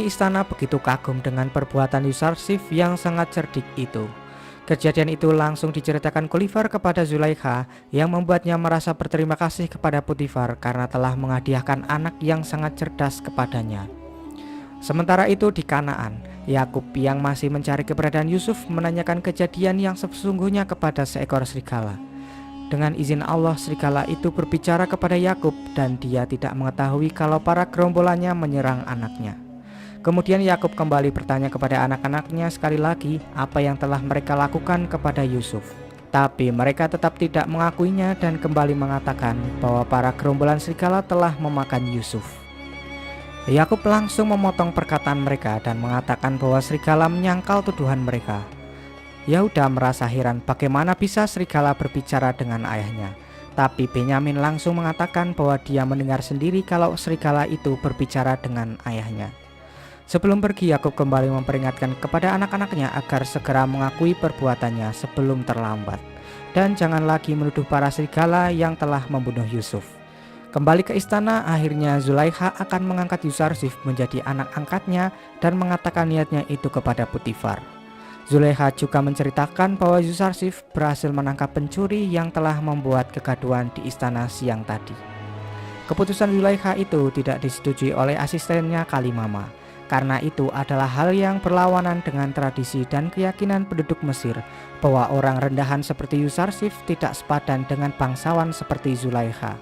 Istana begitu kagum dengan perbuatan Yusarsif yang sangat cerdik itu. Kejadian itu langsung diceritakan Gulliver kepada Zulaikha yang membuatnya merasa berterima kasih kepada Potifar karena telah menghadiahkan anak yang sangat cerdas kepadanya. Sementara itu di Kanaan, Yakub yang masih mencari keberadaan Yusuf menanyakan kejadian yang sesungguhnya kepada seekor serigala. Dengan izin Allah, serigala itu berbicara kepada Yakub dan dia tidak mengetahui kalau para gerombolannya menyerang anaknya. Kemudian Yakub kembali bertanya kepada anak-anaknya sekali lagi apa yang telah mereka lakukan kepada Yusuf. Tapi mereka tetap tidak mengakuinya dan kembali mengatakan bahwa para gerombolan serigala telah memakan Yusuf. Yakub langsung memotong perkataan mereka dan mengatakan bahwa serigala menyangkal tuduhan mereka. Yahuda merasa heran bagaimana bisa serigala berbicara dengan ayahnya. Tapi Benyamin langsung mengatakan bahwa dia mendengar sendiri kalau serigala itu berbicara dengan ayahnya. Sebelum pergi, Yakub kembali memperingatkan kepada anak-anaknya agar segera mengakui perbuatannya sebelum terlambat. Dan jangan lagi menuduh para serigala yang telah membunuh Yusuf. Kembali ke istana, akhirnya Zulaikha akan mengangkat Yusarsif menjadi anak angkatnya dan mengatakan niatnya itu kepada Potifar. Zulaikha juga menceritakan bahwa Yusarsif berhasil menangkap pencuri yang telah membuat kegaduhan di istana siang tadi. Keputusan Zulaikha itu tidak disetujui oleh asistennya Kalimama. Karena itu adalah hal yang berlawanan dengan tradisi dan keyakinan penduduk Mesir bahwa orang rendahan seperti Yusarsif tidak sepadan dengan bangsawan seperti Zulaikha.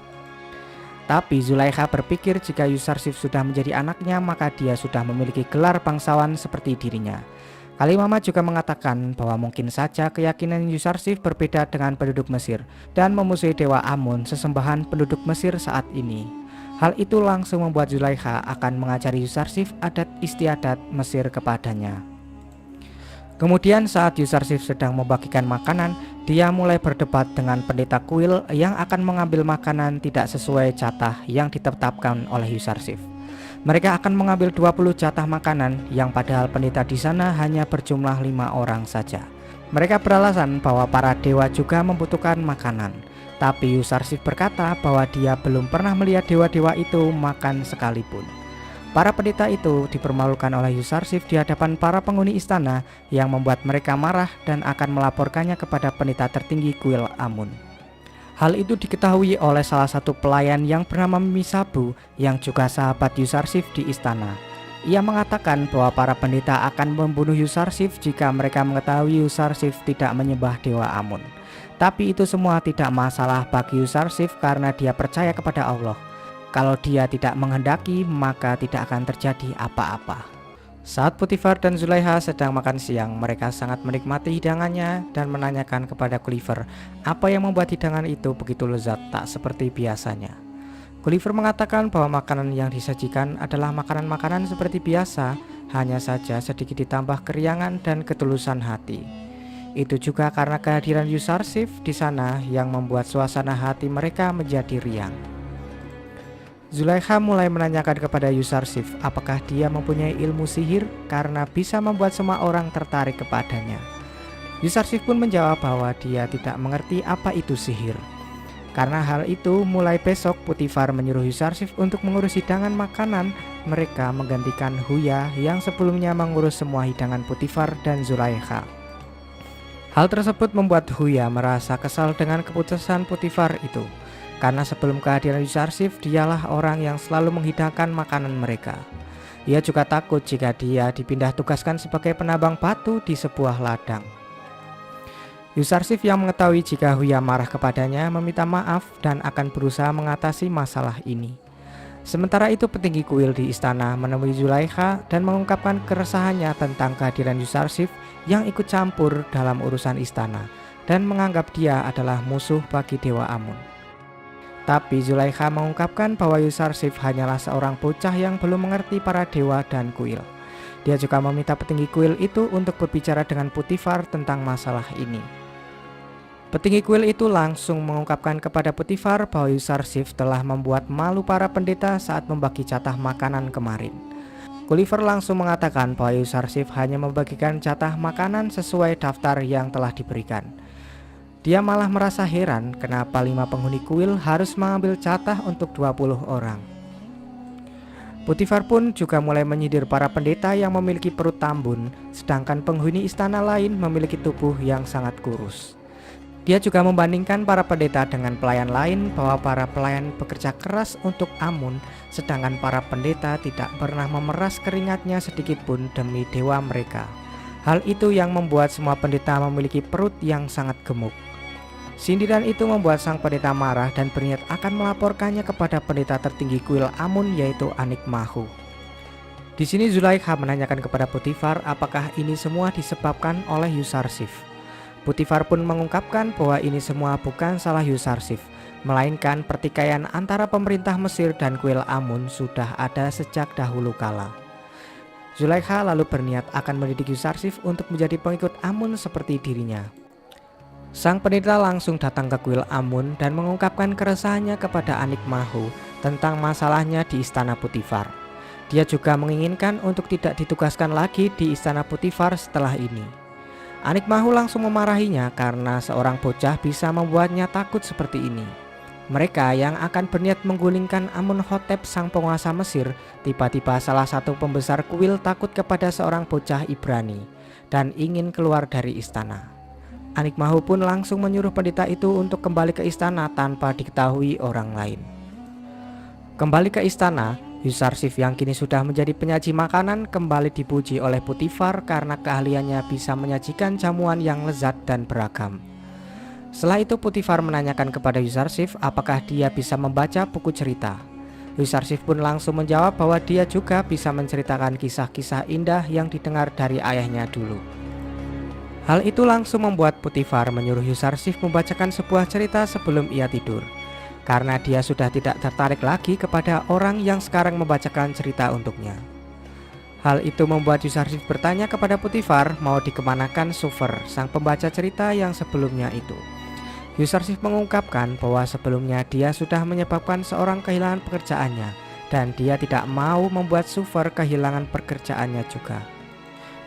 Tapi Zulaikha berpikir jika Yusarsif sudah menjadi anaknya maka dia sudah memiliki gelar bangsawan seperti dirinya. Kalimama juga mengatakan bahwa mungkin saja keyakinan Yusarsif berbeda dengan penduduk Mesir dan memusuhi dewa Amun, sesembahan penduduk Mesir saat ini. Hal itu langsung membuat Zulaikha akan mengajari Yusarsif adat istiadat Mesir kepadanya. Kemudian saat Yusarsif sedang membagikan makanan, dia mulai berdebat dengan pendeta kuil yang akan mengambil makanan tidak sesuai jatah yang ditetapkan oleh Yusarsif. Mereka akan mengambil 20 jatah makanan yang padahal pendeta di sana hanya berjumlah 5 orang saja. Mereka beralasan bahwa para dewa juga membutuhkan makanan. Tapi Yusarsif berkata bahwa dia belum pernah melihat dewa-dewa itu makan sekalipun. Para pendeta itu dipermalukan oleh Yusarsif di hadapan para penghuni istana yang membuat mereka marah dan akan melaporkannya kepada pendeta tertinggi kuil Amun. Hal itu diketahui oleh salah satu pelayan yang bernama Misabu yang juga sahabat Yusarsif di istana. Ia mengatakan bahwa para pendeta akan membunuh Yusarsif jika mereka mengetahui Yusarsif tidak menyembah dewa Amun. Tapi itu semua tidak masalah bagi Yusarsif karena dia percaya kepada Allah. Kalau dia tidak menghendaki maka tidak akan terjadi apa-apa. Saat Potifar dan Zulaikha sedang makan siang, mereka sangat menikmati hidangannya dan menanyakan kepada Gulliver apa yang membuat hidangan itu begitu lezat tak seperti biasanya. Gulliver mengatakan bahwa makanan yang disajikan adalah makanan-makanan seperti biasa, hanya saja sedikit ditambah keriangan dan ketulusan hati. Itu juga karena kehadiran Yusarsif di sana yang membuat suasana hati mereka menjadi riang. Zulaikha mulai menanyakan kepada Yusarsif apakah dia mempunyai ilmu sihir karena bisa membuat semua orang tertarik kepadanya. Yusarsif pun menjawab bahwa dia tidak mengerti apa itu sihir. Karena hal itu, mulai besok Potifar menyuruh Yusarsif untuk mengurus hidangan makanan. Mereka menggantikan Huya yang sebelumnya mengurus semua hidangan Potifar dan Zulaikha. Hal tersebut membuat Huya merasa kesal dengan keputusan Potifar itu. Karena sebelum kehadiran Yusarsif, dialah orang yang selalu menghidangkan makanan mereka. Ia juga takut jika dia dipindah tugaskan sebagai penambang batu di sebuah ladang. Yusarsif yang mengetahui jika Huya marah kepadanya meminta maaf dan akan berusaha mengatasi masalah ini. Sementara itu petinggi kuil di istana menemui Zulaikha dan mengungkapkan keresahannya tentang kehadiran Yusarsif yang ikut campur dalam urusan istana dan menganggap dia adalah musuh bagi dewa Amun. Tapi Zulaikha mengungkapkan bahwa Yusarsif hanyalah seorang bocah yang belum mengerti para dewa dan kuil. Dia juga meminta petinggi kuil itu untuk berbicara dengan Potifar tentang masalah ini. Petinggi kuil itu langsung mengungkapkan kepada Potifar bahwa Yusarsif telah membuat malu para pendeta saat membagi jatah makanan kemarin. Gulliver langsung mengatakan bahwa Yusarsif hanya membagikan jatah makanan sesuai daftar yang telah diberikan. Dia malah merasa heran kenapa 5 penghuni kuil harus mengambil jatah untuk 20 orang. Potifar pun juga mulai menyindir para pendeta yang memiliki perut tambun, sedangkan penghuni istana lain memiliki tubuh yang sangat kurus. Dia juga membandingkan para pendeta dengan pelayan lain bahwa para pelayan bekerja keras untuk Amun, sedangkan para pendeta tidak pernah memeras keringatnya sedikit pun demi dewa mereka. Hal itu yang membuat semua pendeta memiliki perut yang sangat gemuk. Sindiran itu membuat sang pendeta marah dan berniat akan melaporkannya kepada pendeta tertinggi kuil Amun, yaitu Anik Mahu. Di sini Zulaikha menanyakan kepada Potifar apakah ini semua disebabkan oleh Yusarsif. Potifar pun mengungkapkan bahwa ini semua bukan salah Yusarsif, melainkan pertikaian antara pemerintah Mesir dan kuil Amun sudah ada sejak dahulu kala. Zulaikha lalu berniat akan mendidik Yusarsif untuk menjadi pengikut Amun seperti dirinya. Sang pendeta langsung datang ke kuil Amun dan mengungkapkan keresahannya kepada Anik Mahu tentang masalahnya di istana Potifar. Dia juga menginginkan untuk tidak ditugaskan lagi di istana Potifar setelah ini. Anik Mahu langsung memarahinya karena seorang bocah bisa membuatnya takut seperti ini. Mereka yang akan berniat menggulingkan Amunhotep sang penguasa Mesir, tiba-tiba salah satu pembesar kuil takut kepada seorang bocah Ibrani dan ingin keluar dari istana. Anik Mahu pun langsung menyuruh pendeta itu untuk kembali ke istana tanpa diketahui orang lain. Kembali ke istana, Yusarsif yang kini sudah menjadi penyaji makanan kembali dipuji oleh Potifar karena keahliannya bisa menyajikan jamuan yang lezat dan beragam. Setelah itu Potifar menanyakan kepada Yusarsif apakah dia bisa membaca buku cerita. Yusarsif pun langsung menjawab bahwa dia juga bisa menceritakan kisah-kisah indah yang didengar dari ayahnya dulu. Hal itu langsung membuat Potifar menyuruh Yusarsif membacakan sebuah cerita sebelum ia tidur, karena dia sudah tidak tertarik lagi kepada orang yang sekarang membacakan cerita untuknya. Hal itu membuat Yusarsif bertanya kepada Potifar mau dikemanakan Sufer, sang pembaca cerita yang sebelumnya itu. Yusarsif mengungkapkan bahwa sebelumnya dia sudah menyebabkan seorang kehilangan pekerjaannya, dan dia tidak mau membuat Sufer kehilangan pekerjaannya juga.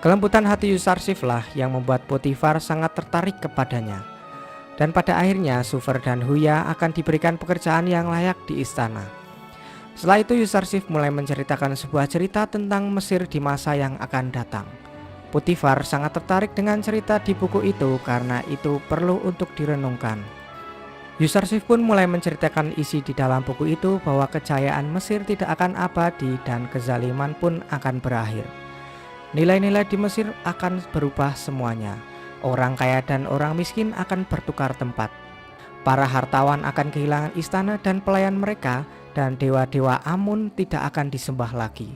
Kelembutan hati Yusarsif lah yang membuat Potifar sangat tertarik kepadanya. Dan pada akhirnya Sufer dan Huya akan diberikan pekerjaan yang layak di istana. Setelah itu Yusarsif mulai menceritakan sebuah cerita tentang Mesir di masa yang akan datang. Potifar sangat tertarik dengan cerita di buku itu karena itu perlu untuk direnungkan. Yusarsif pun mulai menceritakan isi di dalam buku itu bahwa kejayaan Mesir tidak akan abadi dan kezaliman pun akan berakhir. Nilai-nilai di Mesir akan berubah semuanya. Orang kaya dan orang miskin akan bertukar tempat. Para hartawan akan kehilangan istana dan pelayan mereka, dan dewa-dewa Amun tidak akan disembah lagi.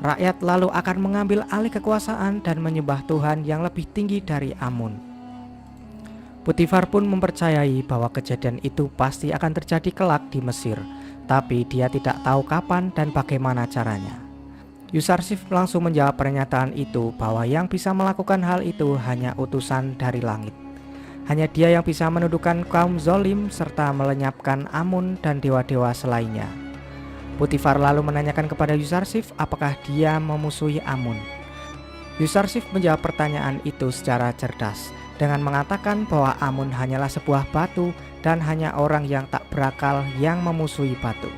Rakyat lalu akan mengambil alih kekuasaan dan menyembah Tuhan yang lebih tinggi dari Amun. Potifar pun mempercayai bahwa kejadian itu pasti akan terjadi kelak di Mesir, tapi dia tidak tahu kapan dan bagaimana caranya. Yusarsif langsung menjawab pernyataan itu bahwa yang bisa melakukan hal itu hanya utusan dari langit. Hanya dia yang bisa menundukkan kaum zolim serta melenyapkan Amun dan dewa-dewa selainnya. Potifar lalu menanyakan kepada Yusarsif apakah dia memusuhi Amun. Yusarsif menjawab pertanyaan itu secara cerdas dengan mengatakan bahwa Amun hanyalah sebuah batu dan hanya orang yang tak berakal yang memusuhi batu.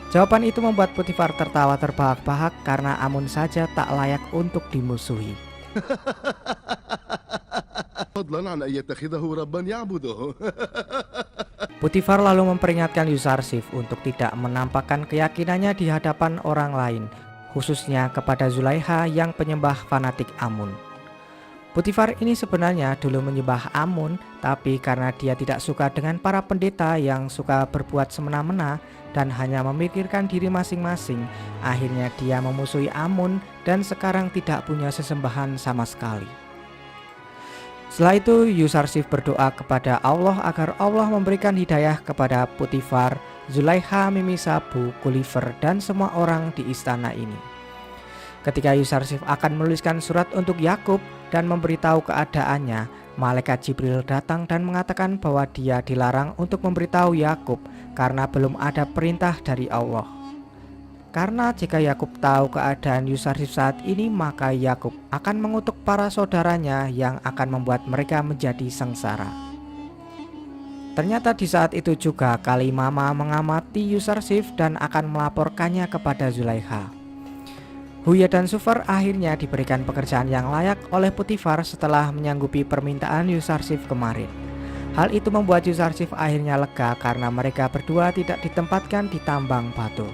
Jawaban itu membuat Potifar tertawa terbahak-bahak karena Amun saja tak layak untuk dimusuhi. Potifar lalu memperingatkan Yusarsif untuk tidak menampakkan keyakinannya di hadapan orang lain, khususnya kepada Zulaikha yang penyembah fanatik Amun. Potifar ini sebenarnya dulu menyembah Amun, tapi karena dia tidak suka dengan para pendeta yang suka berbuat semena-mena dan hanya memikirkan diri masing-masing, akhirnya dia memusuhi Amun dan sekarang tidak punya sesembahan sama sekali. Setelah itu Yusarsif berdoa kepada Allah agar Allah memberikan hidayah kepada Potifar, Zulaikha, Mimi Sabu, Gulliver, dan semua orang di istana ini. Ketika Yusarsif akan menuliskan surat untuk Yakub dan memberitahu keadaannya, malaikat Jibril datang dan mengatakan bahwa dia dilarang untuk memberitahu Yakub karena belum ada perintah dari Allah. Karena jika Yakub tahu keadaan Yusarsif saat ini, maka Yakub akan mengutuk para saudaranya yang akan membuat mereka menjadi sengsara. Ternyata di saat itu juga Kalimama mengamati Yusarsif dan akan melaporkannya kepada Zulaikha. Huya dan Sufar akhirnya diberikan pekerjaan yang layak oleh Potifar setelah menyanggupi permintaan Yusarsif kemarin. Hal itu membuat Yusarsif akhirnya lega karena mereka berdua tidak ditempatkan di tambang batu.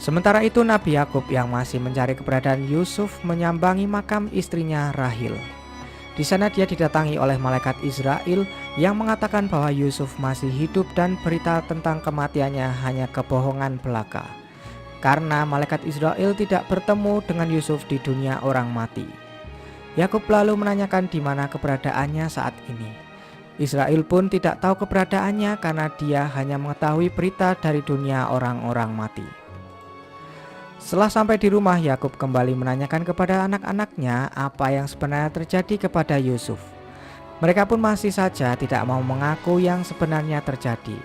Sementara itu Nabi Yakub yang masih mencari keberadaan Yusuf menyambangi makam istrinya Rahil. Di sana dia didatangi oleh malaikat Israel yang mengatakan bahwa Yusuf masih hidup dan berita tentang kematiannya hanya kebohongan belaka. Karena malaikat Israel tidak bertemu dengan Yusuf di dunia orang mati. Yakub lalu menanyakan di mana keberadaannya saat ini. Israel pun tidak tahu keberadaannya karena dia hanya mengetahui berita dari dunia orang-orang mati. Setelah sampai di rumah, Yakub kembali menanyakan kepada anak-anaknya apa yang sebenarnya terjadi kepada Yusuf. Mereka pun masih saja tidak mau mengaku yang sebenarnya terjadi.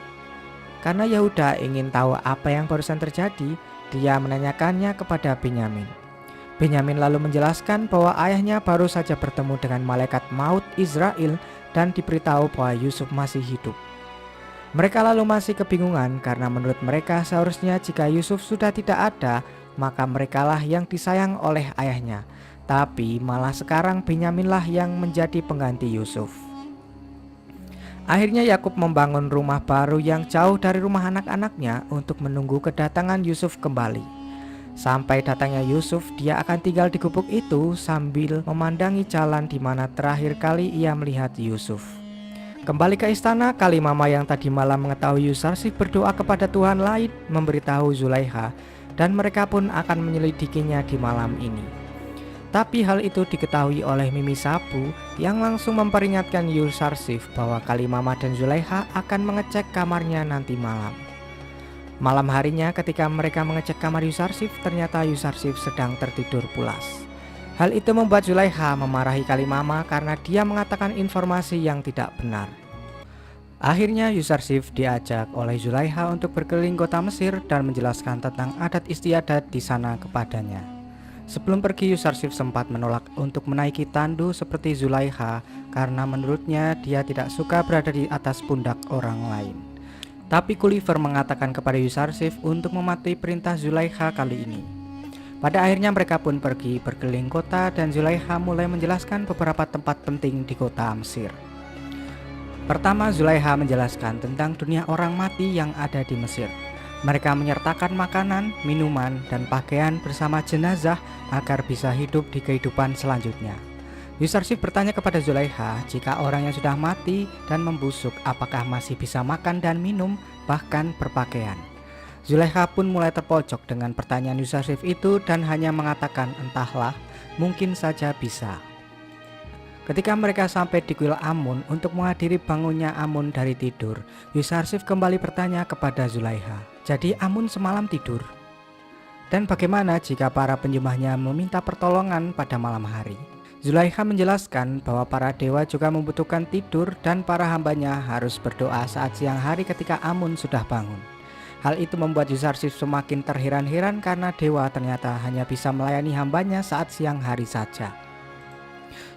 Karena Yehuda ingin tahu apa yang barusan terjadi, dia menanyakannya kepada Benyamin. Benyamin lalu menjelaskan bahwa ayahnya baru saja bertemu dengan malaikat maut Israel dan diberitahu bahwa Yusuf masih hidup. Mereka lalu masih kebingungan karena menurut mereka seharusnya jika Yusuf sudah tidak ada, maka merekalah yang disayang oleh ayahnya. Tapi malah sekarang Benyaminlah yang menjadi pengganti Yusuf. Akhirnya Yakub membangun rumah baru yang jauh dari rumah anak-anaknya untuk menunggu kedatangan Yusuf kembali. Sampai datangnya Yusuf, dia akan tinggal di gubuk itu sambil memandangi jalan di mana terakhir kali ia melihat Yusuf. Kembali ke istana, Kalimama yang tadi malam mengetahui Yusarsif berdoa kepada Tuhan lain memberitahu Zulaikha, dan mereka pun akan menyelidikinya di malam ini. Tapi hal itu diketahui oleh Mimi Sabu yang langsung memperingatkan Yusarsif bahwa Kalimama dan Zulaikha akan mengecek kamarnya nanti malam. Malam harinya ketika mereka mengecek kamar Yusarsif, ternyata Yusarsif sedang tertidur pulas. Hal itu membuat Zulaikha memarahi Kalimama karena dia mengatakan informasi yang tidak benar. Akhirnya Yusarsif diajak oleh Zulaikha untuk berkeliling kota Mesir dan menjelaskan tentang adat istiadat di sana kepadanya. Sebelum pergi, Yusarsif sempat menolak untuk menaiki tandu seperti Zulaikha karena menurutnya dia tidak suka berada di atas pundak orang lain. Tapi Gulliver mengatakan kepada Yusarsif untuk mematuhi perintah Zulaikha kali ini. Pada akhirnya mereka pun pergi berkeliling kota dan Zulaikha mulai menjelaskan beberapa tempat penting di kota Mesir. Pertama, Zulaikha menjelaskan tentang dunia orang mati yang ada di Mesir. Mereka menyertakan makanan, minuman, dan pakaian bersama jenazah agar bisa hidup di kehidupan selanjutnya. Yusarsif bertanya kepada Zulaikha jika orang yang sudah mati dan membusuk apakah masih bisa makan dan minum, bahkan berpakaian. Zulaikha pun mulai terpojok dengan pertanyaan Yusarsif itu dan hanya mengatakan entahlah, mungkin saja bisa. Ketika mereka sampai di kuil Amun untuk menghadiri bangunnya Amun dari tidur, Yusarsif kembali bertanya kepada Zulaikha, jadi Amun semalam tidur? Dan bagaimana jika para penyembahnya meminta pertolongan pada malam hari? Zulaikha menjelaskan bahwa para dewa juga membutuhkan tidur dan para hambanya harus berdoa saat siang hari ketika Amun sudah bangun. Hal itu membuat Yusarsif semakin terheran-heran karena dewa ternyata hanya bisa melayani hambanya saat siang hari saja.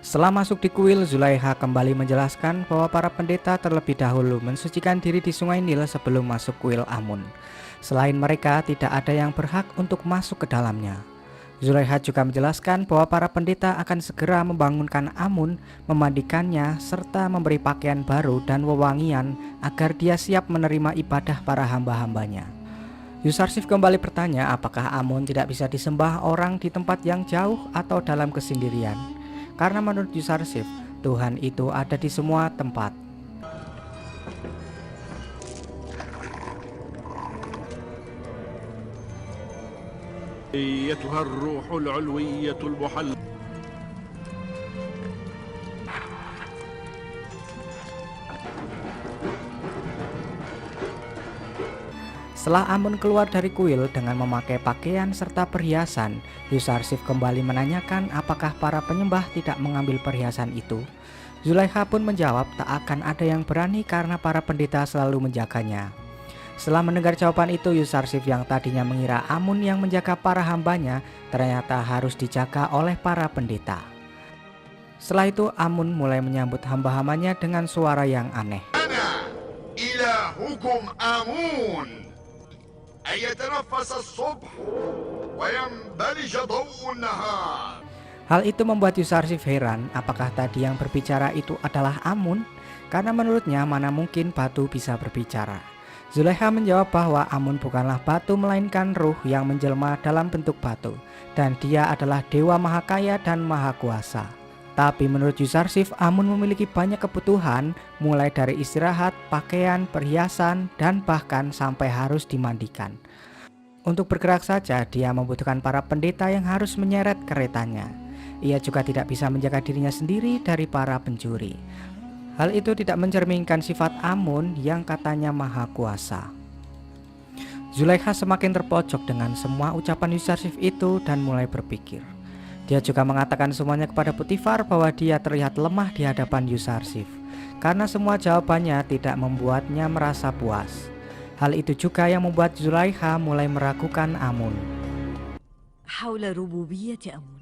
Setelah masuk di kuil, Zulaikha kembali menjelaskan bahwa para pendeta terlebih dahulu mensucikan diri di sungai Nil sebelum masuk kuil Amun. Selain mereka, tidak ada yang berhak untuk masuk ke dalamnya. Zulaikha juga menjelaskan bahwa para pendeta akan segera membangunkan Amun, memandikannya, serta memberi pakaian baru dan wewangian agar dia siap menerima ibadah para hamba-hambanya. Yusarsif kembali bertanya apakah Amun tidak bisa disembah orang di tempat yang jauh atau dalam kesendirian. Karena menurut Yusarsif, Tuhan itu ada di semua tempat. أيتها الروح العلوية المحلى. Setelah Amun keluar dari kuil dengan memakai pakaian serta perhiasan, Yusarsif kembali menanyakan apakah para penyembah tidak mengambil perhiasan itu. Zulaikha pun menjawab tak akan ada yang berani karena para pendeta selalu menjaganya. Setelah mendengar jawaban itu, Yusarsif yang tadinya mengira Amun yang menjaga para hambanya ternyata harus dijaga oleh para pendeta. Setelah itu Amun mulai menyambut hamba-hambanya dengan suara yang aneh. إلهكم آمون أن يتنفس الصبح وينبلج ضوء النهار. Hal itu membuat Yusarsif heran apakah tadi yang berbicara itu adalah Amun, karena menurutnya mana mungkin batu bisa berbicara. Zulaikha menjawab bahwa Amun bukanlah batu melainkan ruh yang menjelma dalam bentuk batu, dan dia adalah dewa maha kaya dan maha kuasa. Tapi menurut Yusarsif, Amun memiliki banyak kebutuhan, mulai dari istirahat, pakaian, perhiasan, dan bahkan sampai harus dimandikan. Untuk bergerak saja dia membutuhkan para pendeta yang harus menyeret keretanya. Ia juga tidak bisa menjaga dirinya sendiri dari para pencuri. Hal itu tidak mencerminkan sifat Amun yang katanya maha kuasa. Zulaikha semakin terpojok dengan semua ucapan Yusarsif itu dan mulai berpikir. Dia juga mengatakan semuanya kepada Potifar bahwa dia terlihat lemah di hadapan Yusarsif, karena semua jawabannya tidak membuatnya merasa puas. Hal itu juga yang membuat Zulaikha mulai meragukan Amun. حول ربوبية أمون.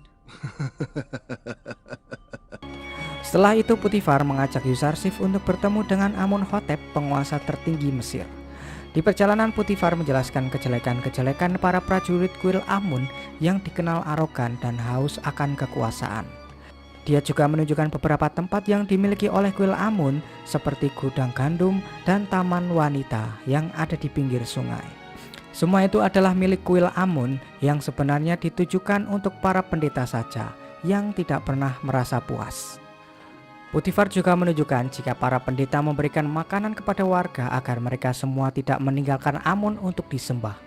Setelah itu Potifar mengajak Yusarsif untuk bertemu dengan Amunhotep, penguasa tertinggi Mesir. Di perjalanan Potifar menjelaskan kejelekan-kejelekan para prajurit kuil Amun yang dikenal arogan dan haus akan kekuasaan. Dia juga menunjukkan beberapa tempat yang dimiliki oleh kuil Amun seperti gudang gandum dan taman wanita yang ada di pinggir sungai. Semua itu adalah milik kuil Amun yang sebenarnya ditujukan untuk para pendeta saja yang tidak pernah merasa puas. Potifar juga menunjukkan jika para pendeta memberikan makanan kepada warga agar mereka semua tidak meninggalkan Amun untuk disembah.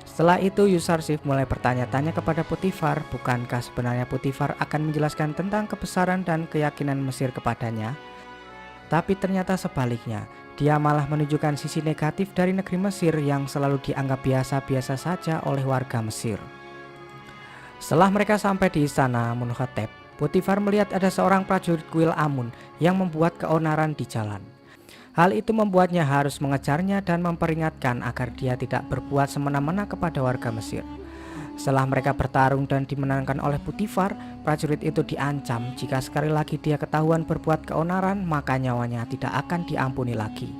Setelah itu Yusarsif mulai bertanya-tanya kepada Potifar, bukankah sebenarnya Potifar akan menjelaskan tentang kebesaran dan keyakinan Mesir kepadanya? Tapi ternyata sebaliknya, dia malah menunjukkan sisi negatif dari negeri Mesir yang selalu dianggap biasa-biasa saja oleh warga Mesir. Setelah mereka sampai di istana Amunhotep, Potifar melihat ada seorang prajurit kuil Amun yang membuat keonaran di jalan. Hal itu membuatnya harus mengejarnya dan memperingatkan agar dia tidak berbuat semena-mena kepada warga Mesir. Setelah mereka bertarung dan dimenangkan oleh Potifar, prajurit itu diancam jika sekali lagi dia ketahuan berbuat keonaran, maka nyawanya tidak akan diampuni lagi.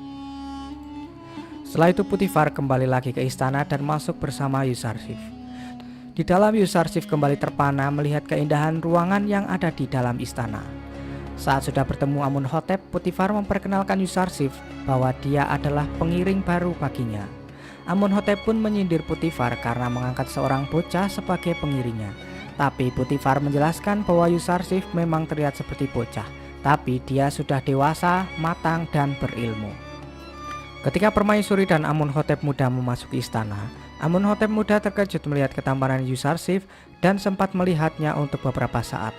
Setelah itu Potifar kembali lagi ke istana dan masuk bersama Yusarsif. Di dalam Yusarsif kembali terpana melihat keindahan ruangan yang ada di dalam istana. Saat sudah bertemu Amunhotep, Potifar memperkenalkan Yusarsif bahwa dia adalah pengiring baru baginya. Amunhotep pun menyindir Potifar karena mengangkat seorang bocah sebagai pengiringnya. Tapi Potifar menjelaskan bahwa Yusarsif memang terlihat seperti bocah, tapi dia sudah dewasa, matang, dan berilmu. Ketika permaisuri dan Amunhotep muda memasuki istana, Amunhotep muda terkejut melihat ketampanan Yusarsif dan sempat melihatnya untuk beberapa saat.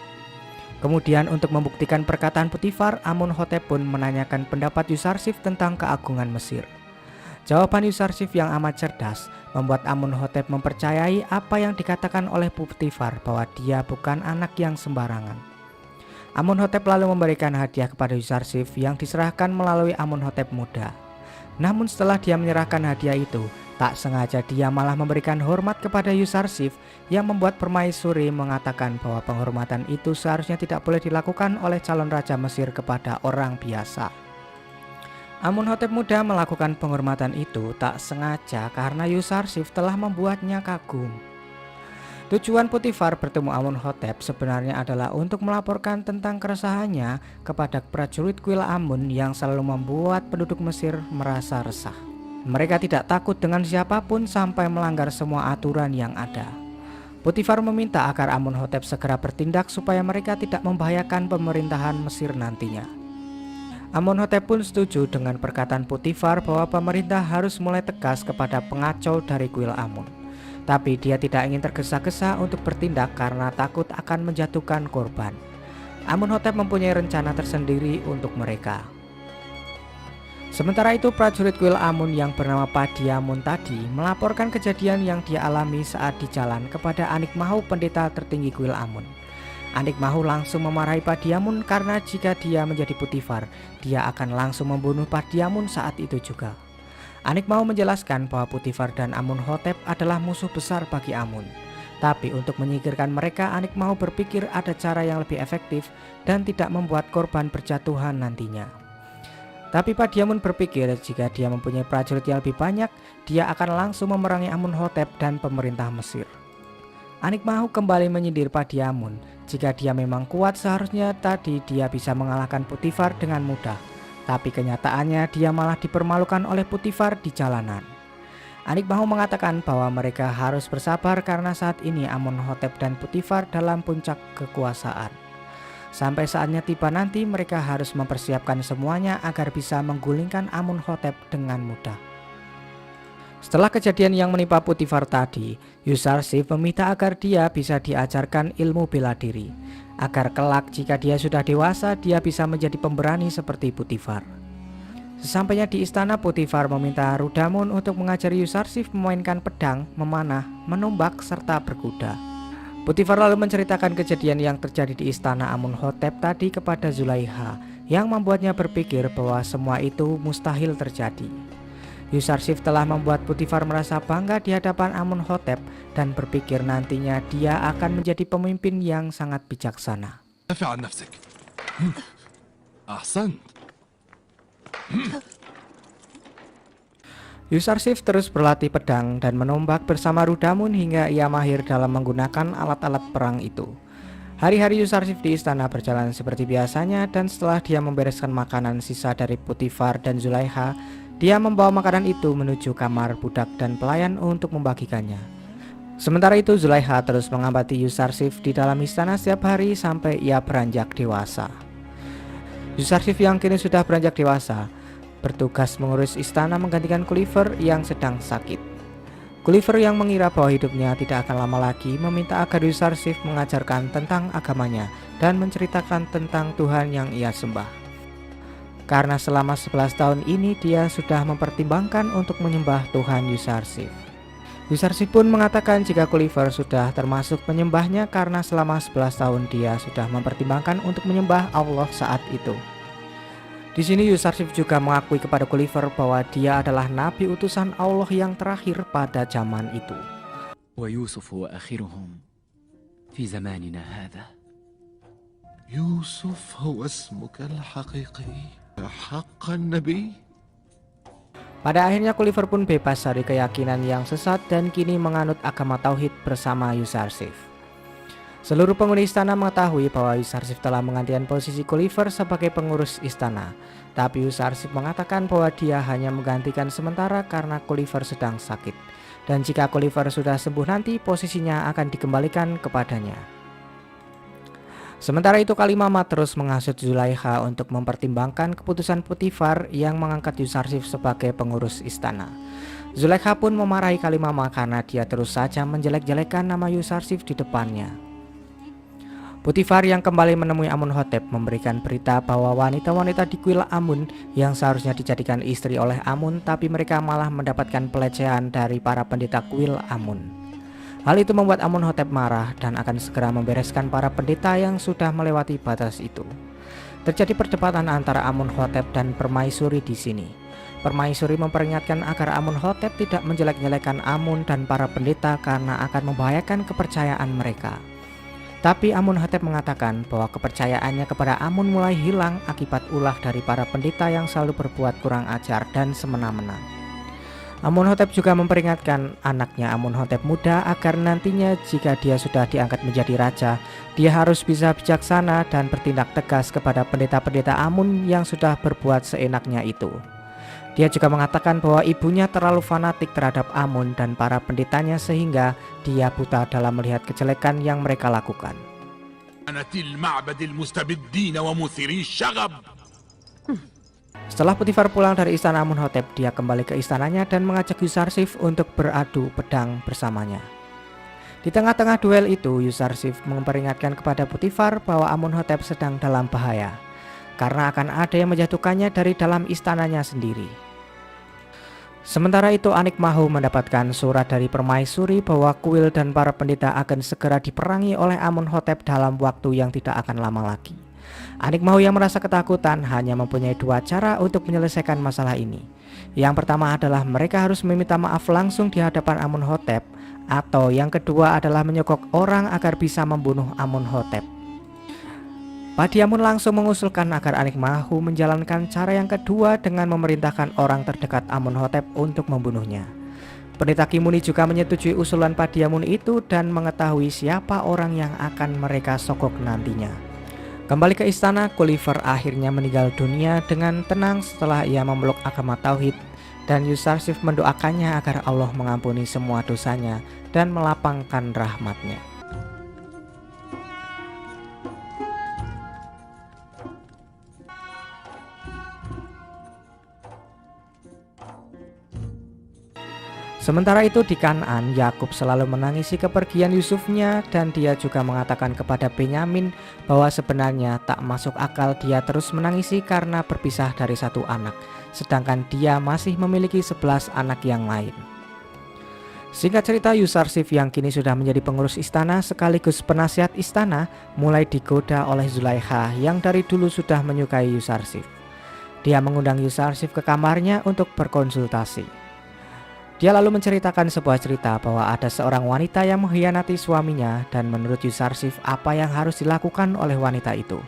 Kemudian untuk membuktikan perkataan Potifar, Amunhotep pun menanyakan pendapat Yusarsif tentang keagungan Mesir. Jawaban Yusarsif yang amat cerdas membuat Amunhotep mempercayai apa yang dikatakan oleh Potifar bahwa dia bukan anak yang sembarangan. Amunhotep lalu memberikan hadiah kepada Yusarsif yang diserahkan melalui Amunhotep muda. Namun setelah dia menyerahkan hadiah itu, tak sengaja dia malah memberikan hormat kepada Yusarsif yang membuat permaisuri mengatakan bahwa penghormatan itu seharusnya tidak boleh dilakukan oleh calon raja Mesir kepada orang biasa. Amunhotep muda melakukan penghormatan itu tak sengaja karena Yusarsif telah membuatnya kagum. Tujuan Potifar bertemu Amunhotep sebenarnya adalah untuk melaporkan tentang keresahannya kepada prajurit kuil Amun yang selalu membuat penduduk Mesir merasa resah. Mereka tidak takut dengan siapapun sampai melanggar semua aturan yang ada. Potifar meminta agar Amunhotep segera bertindak supaya mereka tidak membahayakan pemerintahan Mesir nantinya. Amunhotep pun setuju dengan perkataan Potifar bahwa pemerintah harus mulai tegas kepada pengacau dari kuil Amun. Tapi dia tidak ingin tergesa-gesa untuk bertindak karena takut akan menjatuhkan korban. Amunhotep mempunyai rencana tersendiri untuk mereka. Sementara itu prajurit kuil Amun yang bernama Padiamun tadi melaporkan kejadian yang dia alami saat di jalan kepada Anikmahu, pendeta tertinggi kuil Amun. Anikmahu langsung memarahi Padiamun karena jika dia menjadi Potifar, dia akan langsung membunuh Padiamun saat itu juga. Anikmahu menjelaskan bahwa Potifar dan Amunhotep adalah musuh besar bagi Amun. Tapi untuk menyingkirkan mereka, Anikmahu berpikir ada cara yang lebih efektif dan tidak membuat korban berjatuhan nantinya. Tapi Padiamun berpikir jika dia mempunyai prajurit yang lebih banyak, dia akan langsung memerangi Amunhotep dan pemerintah Mesir. Anikmahu kembali menyindir Padiamun, jika dia memang kuat seharusnya tadi dia bisa mengalahkan Putifar dengan mudah. Tapi kenyataannya dia malah dipermalukan oleh Putifar di jalanan. Anikmahu mengatakan bahwa mereka harus bersabar karena saat ini Amunhotep dan Putifar dalam puncak kekuasaan. Sampai saatnya tiba nanti mereka harus mempersiapkan semuanya agar bisa menggulingkan Amunhotep dengan mudah. Setelah kejadian yang menimpa Putifar tadi, Yusarsif meminta agar dia bisa diajarkan ilmu bela diri, agar kelak jika dia sudah dewasa dia bisa menjadi pemberani seperti Putifar. Sesampainya di istana, Putifar meminta Rudamun untuk mengajari Yusarsif memainkan pedang, memanah, menombak, serta berkuda. Putifar lalu menceritakan kejadian yang terjadi di istana Amunhotep tadi kepada Zulaikha, yang membuatnya berpikir bahwa semua itu mustahil terjadi. Yusarsif telah membuat Putifar merasa bangga di hadapan Amunhotep dan berpikir nantinya dia akan menjadi pemimpin yang sangat bijaksana. دافع عن نفسك. أحسنت. Yusarsif terus berlatih pedang dan menombak bersama Rudamun hingga ia mahir dalam menggunakan alat-alat perang itu. Hari-hari Yusarsif di istana berjalan seperti biasanya dan setelah dia membereskan makanan sisa dari Putifar dan Zulaikha, dia membawa makanan itu menuju kamar budak dan pelayan untuk membagikannya. Sementara itu Zulaikha terus mengamati Yusarsif di dalam istana setiap hari sampai ia beranjak dewasa. Yusarsif yang kini sudah beranjak dewasa bertugas mengurus istana menggantikan Gulliver yang sedang sakit. Gulliver yang mengira bahwa hidupnya tidak akan lama lagi meminta agar Yusarsif mengajarkan tentang agamanya dan menceritakan tentang Tuhan yang ia sembah. Karena selama 11 tahun ini dia sudah mempertimbangkan untuk menyembah Tuhan Yusarsif. Yusarsif pun mengatakan jika Gulliver sudah termasuk penyembahnya karena selama 11 tahun dia sudah mempertimbangkan untuk menyembah Allah saat itu. Di sini Yusarsif juga mengakui kepada Gulliver bahwa dia adalah nabi utusan Allah yang terakhir pada zaman itu. ويوسف وآخرهم في زماننا هذا. يوسف هو اسمك الحقيقي حقا نبي. Pada akhirnya Gulliver pun bebas dari keyakinan yang sesat dan kini menganut agama Tauhid bersama Yusarsif. Seluruh penghuni istana mengetahui bahwa Yusarsif telah menggantikan posisi Gulliver sebagai pengurus istana. Tapi Yusarsif mengatakan bahwa dia hanya menggantikan sementara karena Gulliver sedang sakit. Dan jika Gulliver sudah sembuh nanti posisinya akan dikembalikan kepadanya. Sementara itu Kalimama terus menghasut Zulaikha untuk mempertimbangkan keputusan Putifar yang mengangkat Yusarsif sebagai pengurus istana. Zulaikha pun memarahi Kalimama karena dia terus saja menjelek-jelekan nama Yusarsif di depannya. Putifar yang kembali menemui Amunhotep memberikan berita bahwa wanita-wanita di kuil Amun yang seharusnya dijadikan istri oleh Amun tapi mereka malah mendapatkan pelecehan dari para pendeta kuil Amun. Hal itu membuat Amunhotep marah dan akan segera membereskan para pendeta yang sudah melewati batas itu. Terjadi perdebatan antara Amunhotep dan Permaisuri di sini. Permaisuri memperingatkan agar Amunhotep tidak menjelek-jelekan Amun dan para pendeta karena akan membahayakan kepercayaan mereka. Tapi Amunhotep mengatakan bahwa kepercayaannya kepada Amun mulai hilang akibat ulah dari para pendeta yang selalu berbuat kurang ajar dan semena-mena. Amunhotep juga memperingatkan anaknya Amunhotep muda agar nantinya jika dia sudah diangkat menjadi raja, dia harus bisa bijaksana dan bertindak tegas kepada pendeta-pendeta Amun yang sudah berbuat seenaknya itu. Dia juga mengatakan bahwa ibunya terlalu fanatik terhadap Amun dan para pendetanya sehingga dia buta dalam melihat kejelekan yang mereka lakukan. Setelah Putifar pulang dari istana Amunhotep, dia kembali ke istananya dan mengajak Yusarsif untuk beradu pedang bersamanya. Di tengah-tengah duel itu, Yusarsif memperingatkan kepada Putifar bahwa Amunhotep sedang dalam bahaya karena akan ada yang menjatuhkannya dari dalam istananya sendiri. Sementara itu Anikmahu mendapatkan surat dari Permaisuri bahwa kuil dan para pendeta akan segera diperangi oleh Amunhotep dalam waktu yang tidak akan lama lagi. Anikmahu yang merasa ketakutan hanya mempunyai dua cara untuk menyelesaikan masalah ini. Yang pertama adalah mereka harus meminta maaf langsung di hadapan Amunhotep, atau yang kedua adalah menyokok orang agar bisa membunuh Amunhotep. Padiamun langsung mengusulkan agar Anikmahu menjalankan cara yang kedua dengan memerintahkan orang terdekat Amunhotep untuk membunuhnya. Pendeta Kimuni juga menyetujui usulan Padiamun itu dan mengetahui siapa orang yang akan mereka sogok nantinya. Kembali ke istana, Gulliver akhirnya meninggal dunia dengan tenang setelah ia memeluk agama Tauhid, dan Yusarsif mendoakannya agar Allah mengampuni semua dosanya dan melapangkan rahmatnya. Sementara itu di Kanaan, Yakub selalu menangisi kepergian Yusufnya dan dia juga mengatakan kepada Benyamin bahwa sebenarnya tak masuk akal dia terus menangisi karena berpisah dari satu anak, sedangkan dia masih memiliki 11 anak yang lain. Singkat cerita, Yusarsif yang kini sudah menjadi pengurus istana sekaligus penasihat istana mulai digoda oleh Zulaikha yang dari dulu sudah menyukai Yusarsif. Dia mengundang Yusarsif ke kamarnya untuk berkonsultasi. Dia lalu menceritakan sebuah cerita bahwa ada seorang wanita yang mengkhianati suaminya dan menurut Yusarsif apa yang harus dilakukan oleh wanita itu.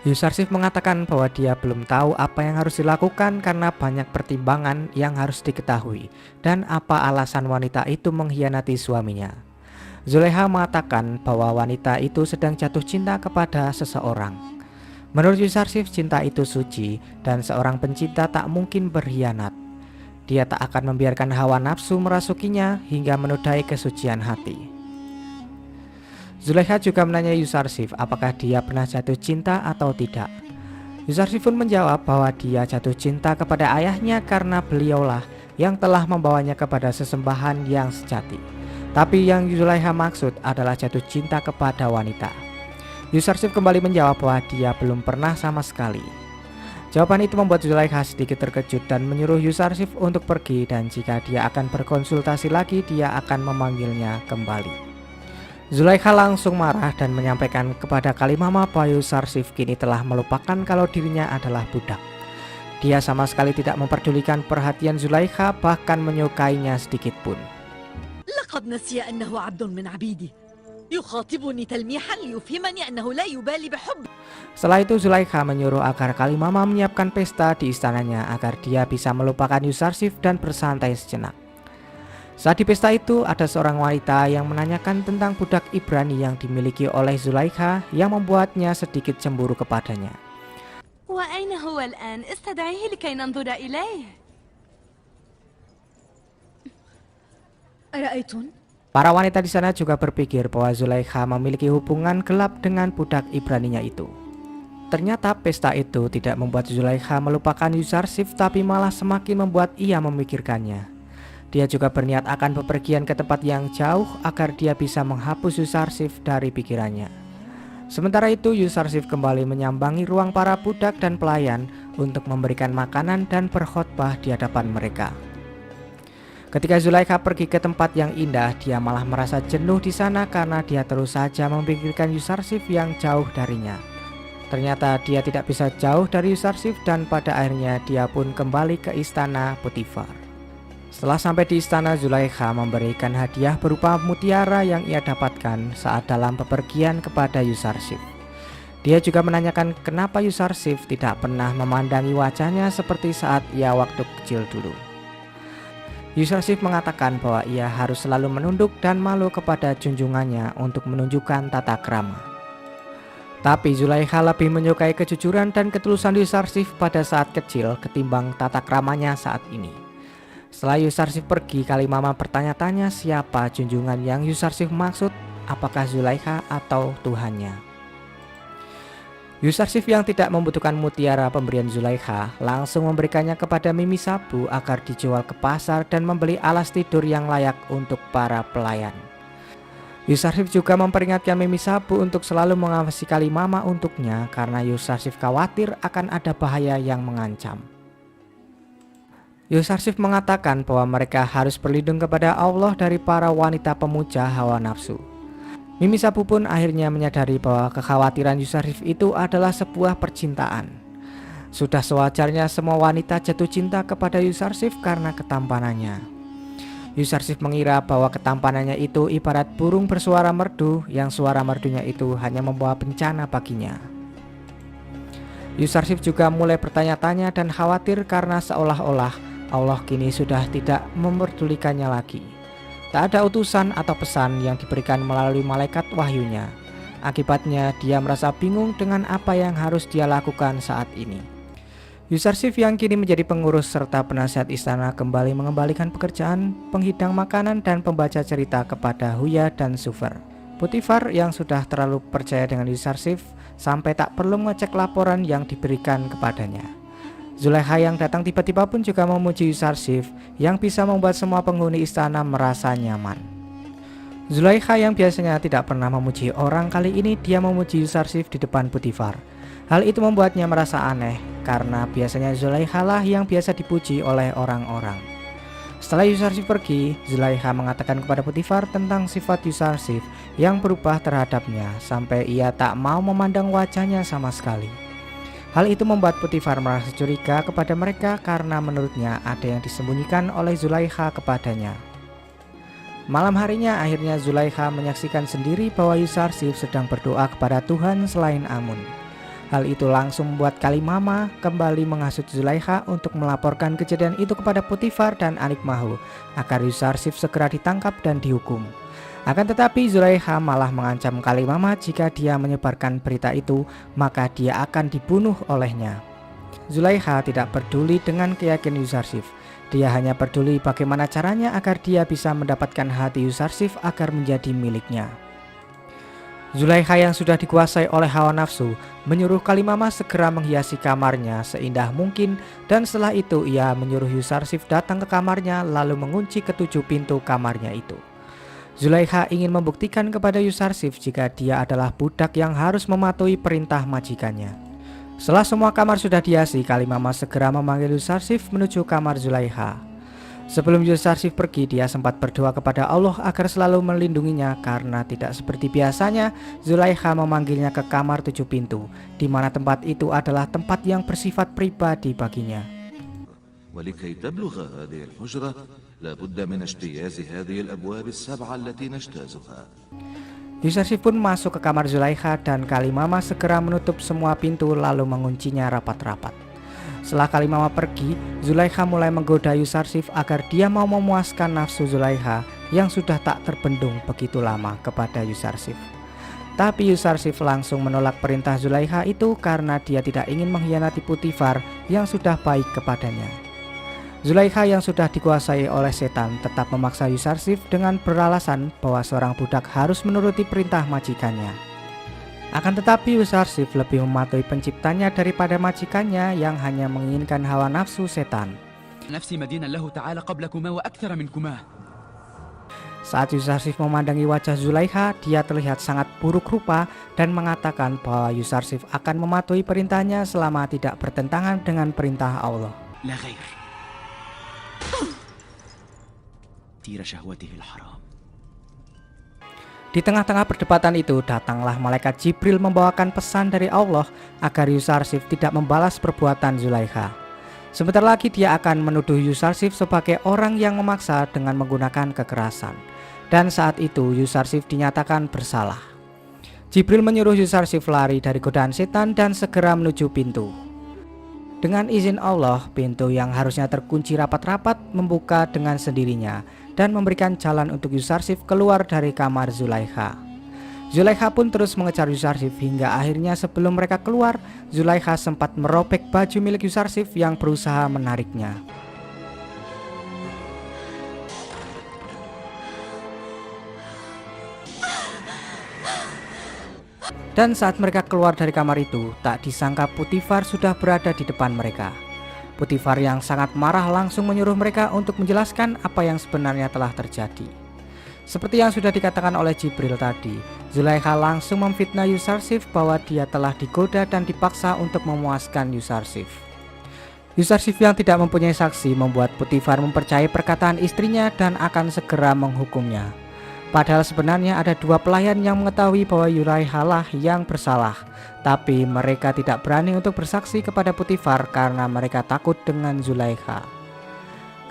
Yusarsif mengatakan bahwa dia belum tahu apa yang harus dilakukan karena banyak pertimbangan yang harus diketahui dan apa alasan wanita itu mengkhianati suaminya. Zulaikha mengatakan bahwa wanita itu sedang jatuh cinta kepada seseorang. Menurut Yusarsif, cinta itu suci dan seorang pencinta tak mungkin berkhianat. Dia tak akan membiarkan hawa nafsu merasukinya hingga menodai kesucian hati. Zulaikha juga menanya Yusarsif apakah dia pernah jatuh cinta atau tidak. Yusarsif pun menjawab bahwa dia jatuh cinta kepada ayahnya karena beliaulah yang telah membawanya kepada sesembahan yang sejati. Tapi yang Zulaikha maksud adalah jatuh cinta kepada wanita. Yusarsif kembali menjawab bahwa dia belum pernah sama sekali. Jawaban itu membuat Zulaikha sedikit terkejut dan menyuruh Yusarsif untuk pergi, dan jika dia akan berkonsultasi lagi dia akan memanggilnya kembali. Zulaikha langsung marah dan menyampaikan kepada Kalimama bahwa Yusarsif kini telah melupakan kalau dirinya adalah budak. Dia sama sekali tidak memperdulikan perhatian Zulaikha, bahkan menyukainya sedikit pun. لقد نسي أنه عبد من عبيدي يخاطبني تلميحا ليفهمني أنه لا يبالي بحب. Setelah itu Zulaikha menyuruh agar Kalimama menyiapkan pesta di istananya agar dia bisa melupakan Yusarsif dan bersantai sejenak. Saat di pesta itu ada seorang wanita yang menanyakan tentang budak Ibrani yang dimiliki oleh Zulaikha yang membuatnya sedikit cemburu kepadanya. وأين هو الآن؟ استدعيه لكي ننظر إليه. أرأيتن؟ Para wanita di sana juga berpikir bahwa Zulaikha memiliki hubungan gelap dengan budak Ibraninya itu. Ternyata pesta itu tidak membuat Zulaikha melupakan Yusarsif, tapi malah semakin membuat ia memikirkannya. Dia juga berniat akan bepergian ke tempat yang jauh agar dia bisa menghapus Yusarsif dari pikirannya. Sementara itu Yusarsif kembali menyambangi ruang para budak dan pelayan untuk memberikan makanan dan berkhotbah di hadapan mereka. Ketika Zulaikha pergi ke tempat yang indah, dia malah merasa jenuh di sana karena dia terus saja memikirkan Yusarsif yang jauh darinya. Ternyata dia tidak bisa jauh dari Yusarsif dan pada akhirnya dia pun kembali ke istana Potifar. Setelah sampai di istana, Zulaikha memberikan hadiah berupa mutiara yang ia dapatkan saat dalam bepergian kepada Yusarsif. Dia juga menanyakan kenapa Yusarsif tidak pernah memandangi wajahnya seperti saat ia waktu kecil dulu. Yusarsif mengatakan bahwa ia harus selalu menunduk dan malu kepada junjungannya untuk menunjukkan tata krama. Tapi Zulaikha lebih menyukai kejujuran dan ketulusan Yusarsif pada saat kecil ketimbang tata kramanya saat ini. Setelah Yusarsif pergi, Kalimama bertanya-tanya siapa junjungan yang Yusarsif maksud, apakah Zulaikha atau Tuhannya. Yusarsif yang tidak membutuhkan mutiara pemberian Zulaikha langsung memberikannya kepada Mimi Sabu agar dijual ke pasar dan membeli alas tidur yang layak untuk para pelayan. Yusarsif juga memperingatkan Mimi Sabu untuk selalu mengawasi Kalimama untuknya karena Yusarsif khawatir akan ada bahaya yang mengancam. Yusarsif mengatakan bahwa mereka harus berlindung kepada Allah dari para wanita pemuja hawa nafsu. Mimi Sabu pun akhirnya menyadari bahwa kekhawatiran Yusarsif itu adalah sebuah percintaan. Sudah sewajarnya semua wanita jatuh cinta kepada Yusarsif karena ketampanannya. Yusarsif mengira bahwa ketampanannya itu ibarat burung bersuara merdu yang suara merdunya itu hanya membawa bencana baginya. Yusarsif juga mulai bertanya-tanya dan khawatir karena seolah-olah Allah kini sudah tidak memperdulikannya lagi. Tak ada utusan atau pesan yang diberikan melalui malaikat wahyunya. Akibatnya dia merasa bingung dengan apa yang harus dia lakukan saat ini. Yusarsif yang kini menjadi pengurus serta penasihat istana kembali mengembalikan pekerjaan penghidang makanan dan pembaca cerita kepada Huya dan Sufer. Potifar yang sudah terlalu percaya dengan Yusarsif sampai tak perlu mengecek laporan yang diberikan kepadanya. Zulaikha yang datang tiba-tiba pun juga memuji Yusarsif yang bisa membuat semua penghuni istana merasa nyaman. Zulaikha yang biasanya tidak pernah memuji orang, kali ini dia memuji Yusarsif di depan Potifar. Hal itu membuatnya merasa aneh karena biasanya Zulaikha lah yang biasa dipuji oleh orang-orang. Setelah Yusarsif pergi, Zulaikha mengatakan kepada Potifar tentang sifat Yusarsif yang berubah terhadapnya sampai ia tak mau memandang wajahnya sama sekali. Hal itu membuat Potifar merasa curiga kepada mereka karena menurutnya ada yang disembunyikan oleh Zulaikha kepadanya. Malam harinya akhirnya Zulaikha menyaksikan sendiri bahwa Yusarsif sedang berdoa kepada Tuhan selain Amun. Hal itu langsung membuat Kalimama kembali menghasut Zulaikha untuk melaporkan kejadian itu kepada Potifar dan Anik Mahu agar Yusarsif segera ditangkap dan dihukum. Akan tetapi Zulaikha malah mengancam Kalimama jika dia menyebarkan berita itu maka dia akan dibunuh olehnya. Zulaikha tidak peduli dengan keyakinan Yusarsif. Dia hanya peduli bagaimana caranya agar dia bisa mendapatkan hati Yusarsif agar menjadi miliknya. Zulaikha yang sudah dikuasai oleh hawa nafsu menyuruh Kalimama segera menghiasi kamarnya seindah mungkin, dan setelah itu ia menyuruh Yusarsif datang ke kamarnya lalu mengunci ketujuh pintu kamarnya itu. Zulaikha ingin membuktikan kepada Yusarsif jika dia adalah budak yang harus mematuhi perintah majikannya. Setelah semua kamar sudah dihiasi, Kalimama segera memanggil Yusarsif menuju kamar Zulaikha. Sebelum Yusarsif pergi, dia sempat berdoa kepada Allah agar selalu melindunginya karena tidak seperti biasanya Zulaikha memanggilnya ke kamar tujuh pintu, di mana tempat itu adalah tempat yang bersifat pribadi baginya. ولكي تبلغ هذه الحجرة لابد من اجتياز هذه الأبواب السبعة التي نجتازها. Yusarsif pun masuk ke kamar Zulaikha dan Kalimama segera menutup semua pintu lalu menguncinya rapat-rapat. Setelah Kalimama pergi, Zulaikha mulai menggoda Yusarsif agar dia mau memuaskan nafsu Zulaikha yang sudah tak terbendung begitu lama kepada Yusarsif. Tapi Yusarsif langsung menolak perintah Zulaikha itu karena dia tidak ingin mengkhianati Potifar yang sudah baik kepadanya. Zulaikha yang sudah dikuasai oleh setan tetap memaksa Yusarsif dengan beralasan bahwa seorang budak harus menuruti perintah majikannya. Akan tetapi Yusarsif lebih mematuhi penciptanya daripada majikannya yang hanya menginginkan hawa nafsu setan. نفسي مدينا له تعالى قبلكما وأكثر منكما. Saat Yusarsif memandangi wajah Zulaikha, dia terlihat sangat buruk rupa dan mengatakan bahwa Yusarsif akan mematuhi perintahnya selama tidak bertentangan dengan perintah Allah. لا غير. تير شهوته الحرام. Di tengah-tengah perdebatan itu datanglah malaikat Jibril membawakan pesan dari Allah agar Yusarsif tidak membalas perbuatan Zulaikha. Sebentar lagi dia akan menuduh Yusarsif sebagai orang yang memaksa dengan menggunakan kekerasan. Dan saat itu Yusarsif dinyatakan bersalah. Jibril menyuruh Yusarsif lari dari godaan setan dan segera menuju pintu. Dengan izin Allah, pintu yang harusnya terkunci rapat-rapat membuka dengan sendirinya dan memberikan jalan untuk Yusarsif keluar dari kamar Zulaikha. Zulaikha pun terus mengejar Yusarsif hingga akhirnya sebelum mereka keluar, Zulaikha sempat merobek baju milik Yusarsif yang berusaha menariknya. Dan saat mereka keluar dari kamar itu, tak disangka Potifar sudah berada di depan mereka. Potifar yang sangat marah langsung menyuruh mereka untuk menjelaskan apa yang sebenarnya telah terjadi. Seperti yang sudah dikatakan oleh Jibril tadi, Zulaikha langsung memfitnah Yusarsif bahwa dia telah digoda dan dipaksa untuk memuaskan Yusarsif. Yusarsif yang tidak mempunyai saksi membuat Potifar mempercayai perkataan istrinya dan akan segera menghukumnya. Padahal sebenarnya ada dua pelayan yang mengetahui bahwa Zulaikha lah yang bersalah, tapi mereka tidak berani untuk bersaksi kepada Potifar karena mereka takut dengan Zulaikha.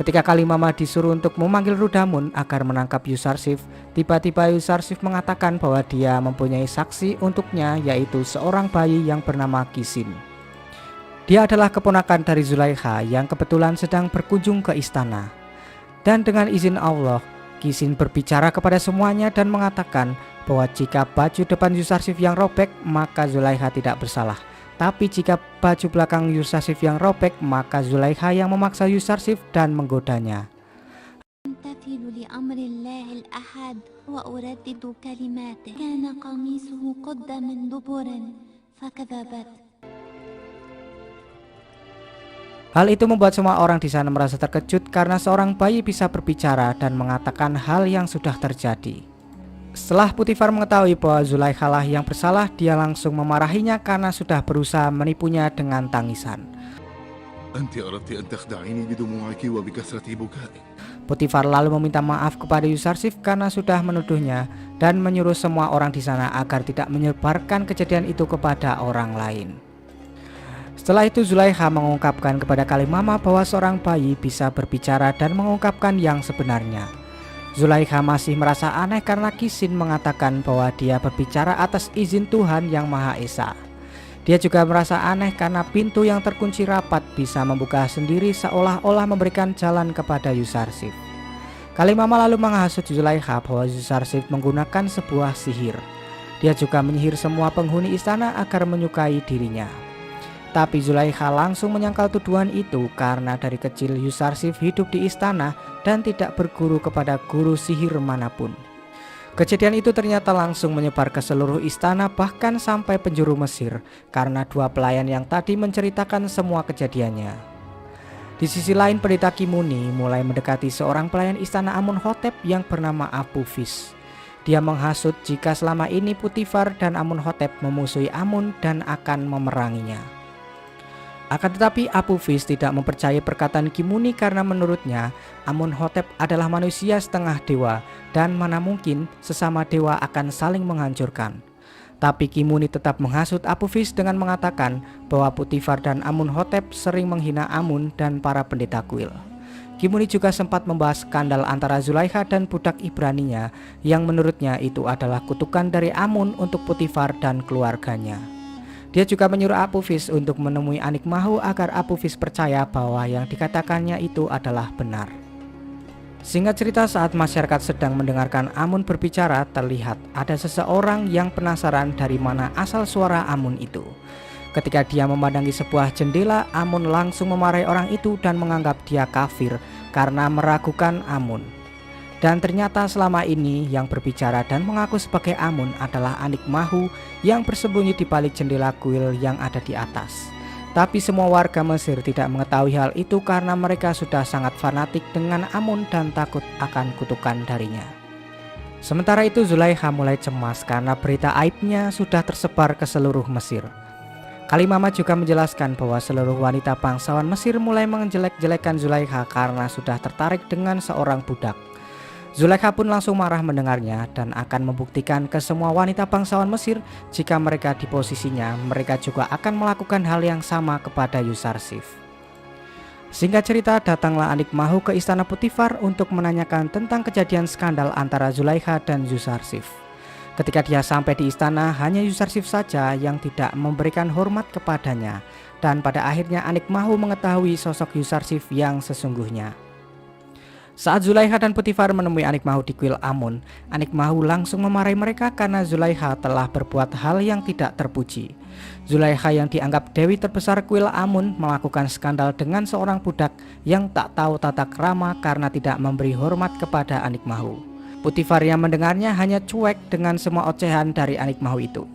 Ketika Kalimama disuruh untuk memanggil Rudamun agar menangkap Yusarsif, tiba-tiba Yusarsif mengatakan bahwa dia mempunyai saksi untuknya, yaitu seorang bayi yang bernama Kisin. Dia adalah keponakan dari Zulaikha yang kebetulan sedang berkunjung ke istana. Dan dengan izin Allah, Qisin berbicara kepada semuanya dan mengatakan bahwa jika baju depan Yuzarsif yang robek, maka Zulaikha tidak bersalah. Tapi jika baju belakang Yuzarsif yang robek, maka Zulaikha yang memaksa Yuzarsif dan menggodanya. أمتثل لأمر الله الأحد وأردد كلماته كان قميصه قد من دبر فكذبت. Hal itu membuat semua orang di sana merasa terkejut karena seorang bayi bisa berbicara dan mengatakan hal yang sudah terjadi. Setelah Potifar mengetahui bahwa Zulaikha lah yang bersalah, dia langsung memarahinya karena sudah berusaha menipunya dengan tangisan. أنت أردت أن تخدعيني بدموعك وبكثرة بكائك. Potifar lalu meminta maaf kepada Yuzarsif karena sudah menuduhnya dan menyuruh semua orang di sana agar tidak menyebarkan kejadian itu kepada orang lain. Setelah itu Zulaikha mengungkapkan kepada Kalimama bahwa seorang bayi bisa berbicara dan mengungkapkan yang sebenarnya. Zulaikha masih merasa aneh karena Qisin mengatakan bahwa dia berbicara atas izin Tuhan yang Maha Esa. Dia juga merasa aneh karena pintu yang terkunci rapat bisa membuka sendiri seolah-olah memberikan jalan kepada Yuzarsif. Kalimama lalu menghasut Zulaikha bahwa Yuzarsif menggunakan sebuah sihir. Dia juga menyihir semua penghuni istana agar menyukai dirinya. Tapi Zulaikha langsung menyangkal tuduhan itu karena dari kecil Yuzarsif hidup di istana dan tidak berguru kepada guru sihir manapun. Kejadian itu ternyata langsung menyebar ke seluruh istana bahkan sampai penjuru Mesir karena dua pelayan yang tadi menceritakan semua kejadiannya. Di sisi lain pendeta Kimuni mulai mendekati seorang pelayan istana Amunhotep yang bernama Apophis. Dia menghasut jika selama ini Potifar dan Amunhotep memusuhi Amun dan akan memeranginya. Akan tetapi Apophis tidak mempercayai perkataan Kimuni karena menurutnya Amunhotep adalah manusia setengah dewa dan mana mungkin sesama dewa akan saling menghancurkan. Tapi Kimuni tetap menghasut Apophis dengan mengatakan bahwa Potifar dan Amunhotep sering menghina Amun dan para pendeta kuil. Kimuni juga sempat membahas skandal antara Zulaikha dan budak Ibraninya yang menurutnya itu adalah kutukan dari Amun untuk Potifar dan keluarganya. Dia juga menyuruh Apophis untuk menemui Anikmahu agar Apophis percaya bahwa yang dikatakannya itu adalah benar. Singkat cerita, saat masyarakat sedang mendengarkan Amun berbicara, terlihat ada seseorang yang penasaran dari mana asal suara Amun itu. Ketika dia memandangi sebuah jendela, Amun langsung memarahi orang itu dan menganggap dia kafir karena meragukan Amun. Dan ternyata selama ini yang berbicara dan mengaku sebagai Amun adalah Anikmahu yang bersembunyi di balik jendela kuil yang ada di atas. Tapi semua warga Mesir tidak mengetahui hal itu karena mereka sudah sangat fanatik dengan Amun dan takut akan kutukan darinya. Sementara itu Zulaikha mulai cemas karena berita aibnya sudah tersebar ke seluruh Mesir. Kalimama juga menjelaskan bahwa seluruh wanita bangsawan Mesir mulai menjelek-jelekan Zulaikha karena sudah tertarik dengan seorang budak. Zulaikha pun langsung marah mendengarnya dan akan membuktikan ke semua wanita bangsawan Mesir jika mereka di posisinya, mereka juga akan melakukan hal yang sama kepada Yuzarsif. Singkat cerita, datanglah Anikmahu ke istana Potifar untuk menanyakan tentang kejadian skandal antara Zulaikha dan Yuzarsif. Ketika dia sampai di istana, hanya Yuzarsif saja yang tidak memberikan hormat kepadanya, dan pada akhirnya Anikmahu mengetahui sosok Yuzarsif yang sesungguhnya. Saat Zulaikha dan Potifar menemui Anikmahu di kuil Amun, Anikmahu langsung memarahi mereka karena Zulaikha telah berbuat hal yang tidak terpuji. Zulaikha yang dianggap dewi terbesar kuil Amun melakukan skandal dengan seorang budak yang tak tahu tata krama karena tidak memberi hormat kepada Anikmahu. Potifar yang mendengarnya hanya cuek dengan semua ocehan dari Anikmahu itu.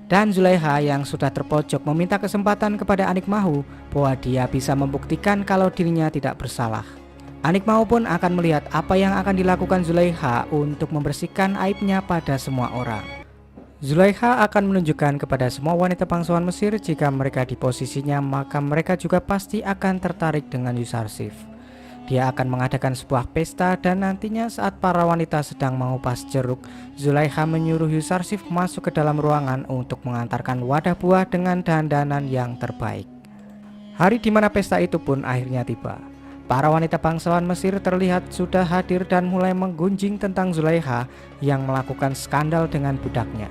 Dan Zulaikha yang sudah terpojok meminta kesempatan kepada Anikmahu bahwa dia bisa membuktikan kalau dirinya tidak bersalah. Anikmahu pun akan melihat apa yang akan dilakukan Zulaikha untuk membersihkan aibnya pada semua orang. Zulaikha akan menunjukkan kepada semua wanita bangsawan Mesir jika mereka di posisinya, maka mereka juga pasti akan tertarik dengan Yuzarsif. Dia akan mengadakan sebuah pesta dan nantinya saat para wanita sedang mengupas jeruk, Zulaikha menyuruh Yuzarsif masuk ke dalam ruangan untuk mengantarkan wadah buah dengan dandanan yang terbaik. Hari di mana pesta itu pun akhirnya tiba. Para wanita bangsawan Mesir terlihat sudah hadir dan mulai menggunjing tentang Zulaikha yang melakukan skandal dengan budaknya.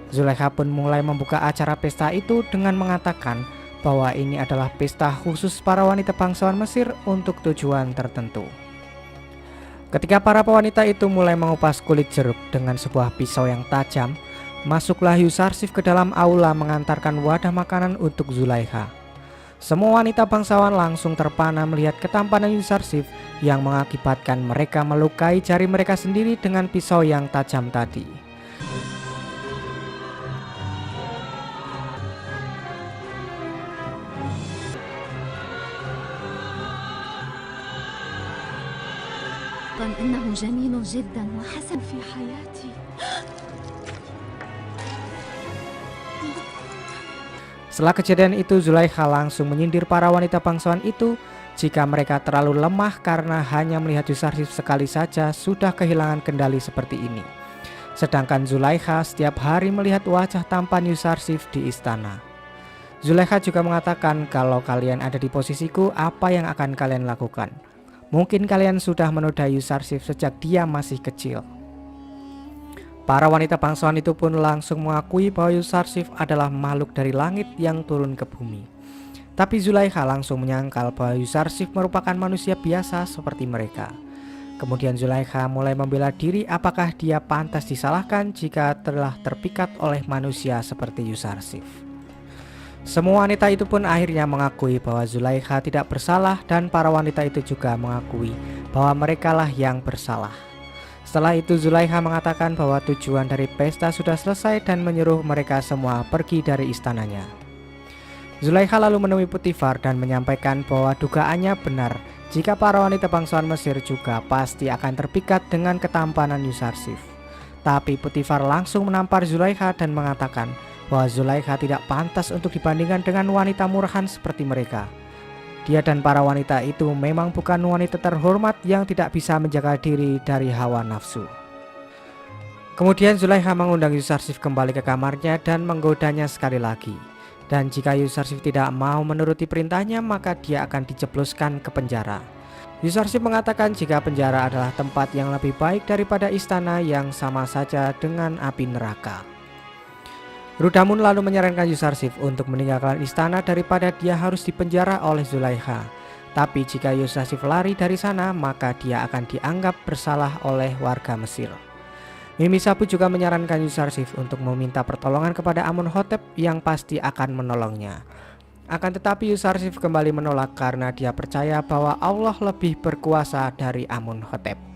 Zulaikha pun mulai membuka acara pesta itu dengan mengatakan bahwa ini adalah pesta khusus para wanita bangsawan Mesir untuk tujuan tertentu. Ketika para wanita itu mulai mengupas kulit jeruk dengan sebuah pisau yang tajam, masuklah Yusarsif ke dalam aula mengantarkan wadah makanan untuk Zulaikha. Semua wanita bangsawan langsung terpana melihat ketampanan Yusarsif yang mengakibatkan mereka melukai jari mereka sendiri dengan pisau yang tajam tadi. إنه جميل جدا وحسن في حياتي. Setelah kejadian itu, Zulaikha langsung menyindir para wanita bangsawan itu jika mereka terlalu lemah karena hanya melihat Yusarsif sekali saja sudah kehilangan kendali seperti ini. Sedangkan Zulaikha setiap hari melihat wajah tampan Yusarsif di istana. Zulaikha juga mengatakan, kalau kalian ada di posisiku, apa yang akan kalian lakukan? Mungkin kalian sudah menodai Yusarsif sejak dia masih kecil. Para wanita bangsawan itu pun langsung mengakui bahwa Yusarsif adalah makhluk dari langit yang turun ke bumi. Tapi Zulaikha langsung menyangkal bahwa Yusarsif merupakan manusia biasa seperti mereka. Kemudian Zulaikha mulai membela diri apakah dia pantas disalahkan jika telah terpikat oleh manusia seperti Yusarsif. Semua wanita itu pun akhirnya mengakui bahwa Zulaikha tidak bersalah dan para wanita itu juga mengakui bahwa merekalah yang bersalah. Setelah itu Zulaikha mengatakan bahwa tujuan dari pesta sudah selesai dan menyuruh mereka semua pergi dari istananya. Zulaikha lalu menemui Potifar dan menyampaikan bahwa dugaannya benar jika para wanita bangsawan Mesir juga pasti akan terpikat dengan ketampanan Yusarsif. Tapi Potifar langsung menampar Zulaikha dan mengatakan bahwa Zulaikha tidak pantas untuk dibandingkan dengan wanita murahan seperti mereka. Dia dan para wanita itu memang bukan wanita terhormat yang tidak bisa menjaga diri dari hawa nafsu. Kemudian Zulaikha mengundang Yusarsif kembali ke kamarnya dan menggodanya sekali lagi. Dan jika Yusarsif tidak mau menuruti perintahnya, maka dia akan dijebloskan ke penjara. Yusarsif mengatakan jika penjara adalah tempat yang lebih baik daripada istana yang sama saja dengan api neraka. Rudamun lalu menyarankan Yusarsif untuk meninggalkan istana daripada dia harus dipenjara oleh Zulaikha. Tapi jika Yusarsif lari dari sana, maka dia akan dianggap bersalah oleh warga Mesir. Mimi Sabu juga menyarankan Yusarsif untuk meminta pertolongan kepada Amunhotep yang pasti akan menolongnya. Akan tetapi Yusarsif kembali menolak karena dia percaya bahwa Allah lebih berkuasa dari Amunhotep.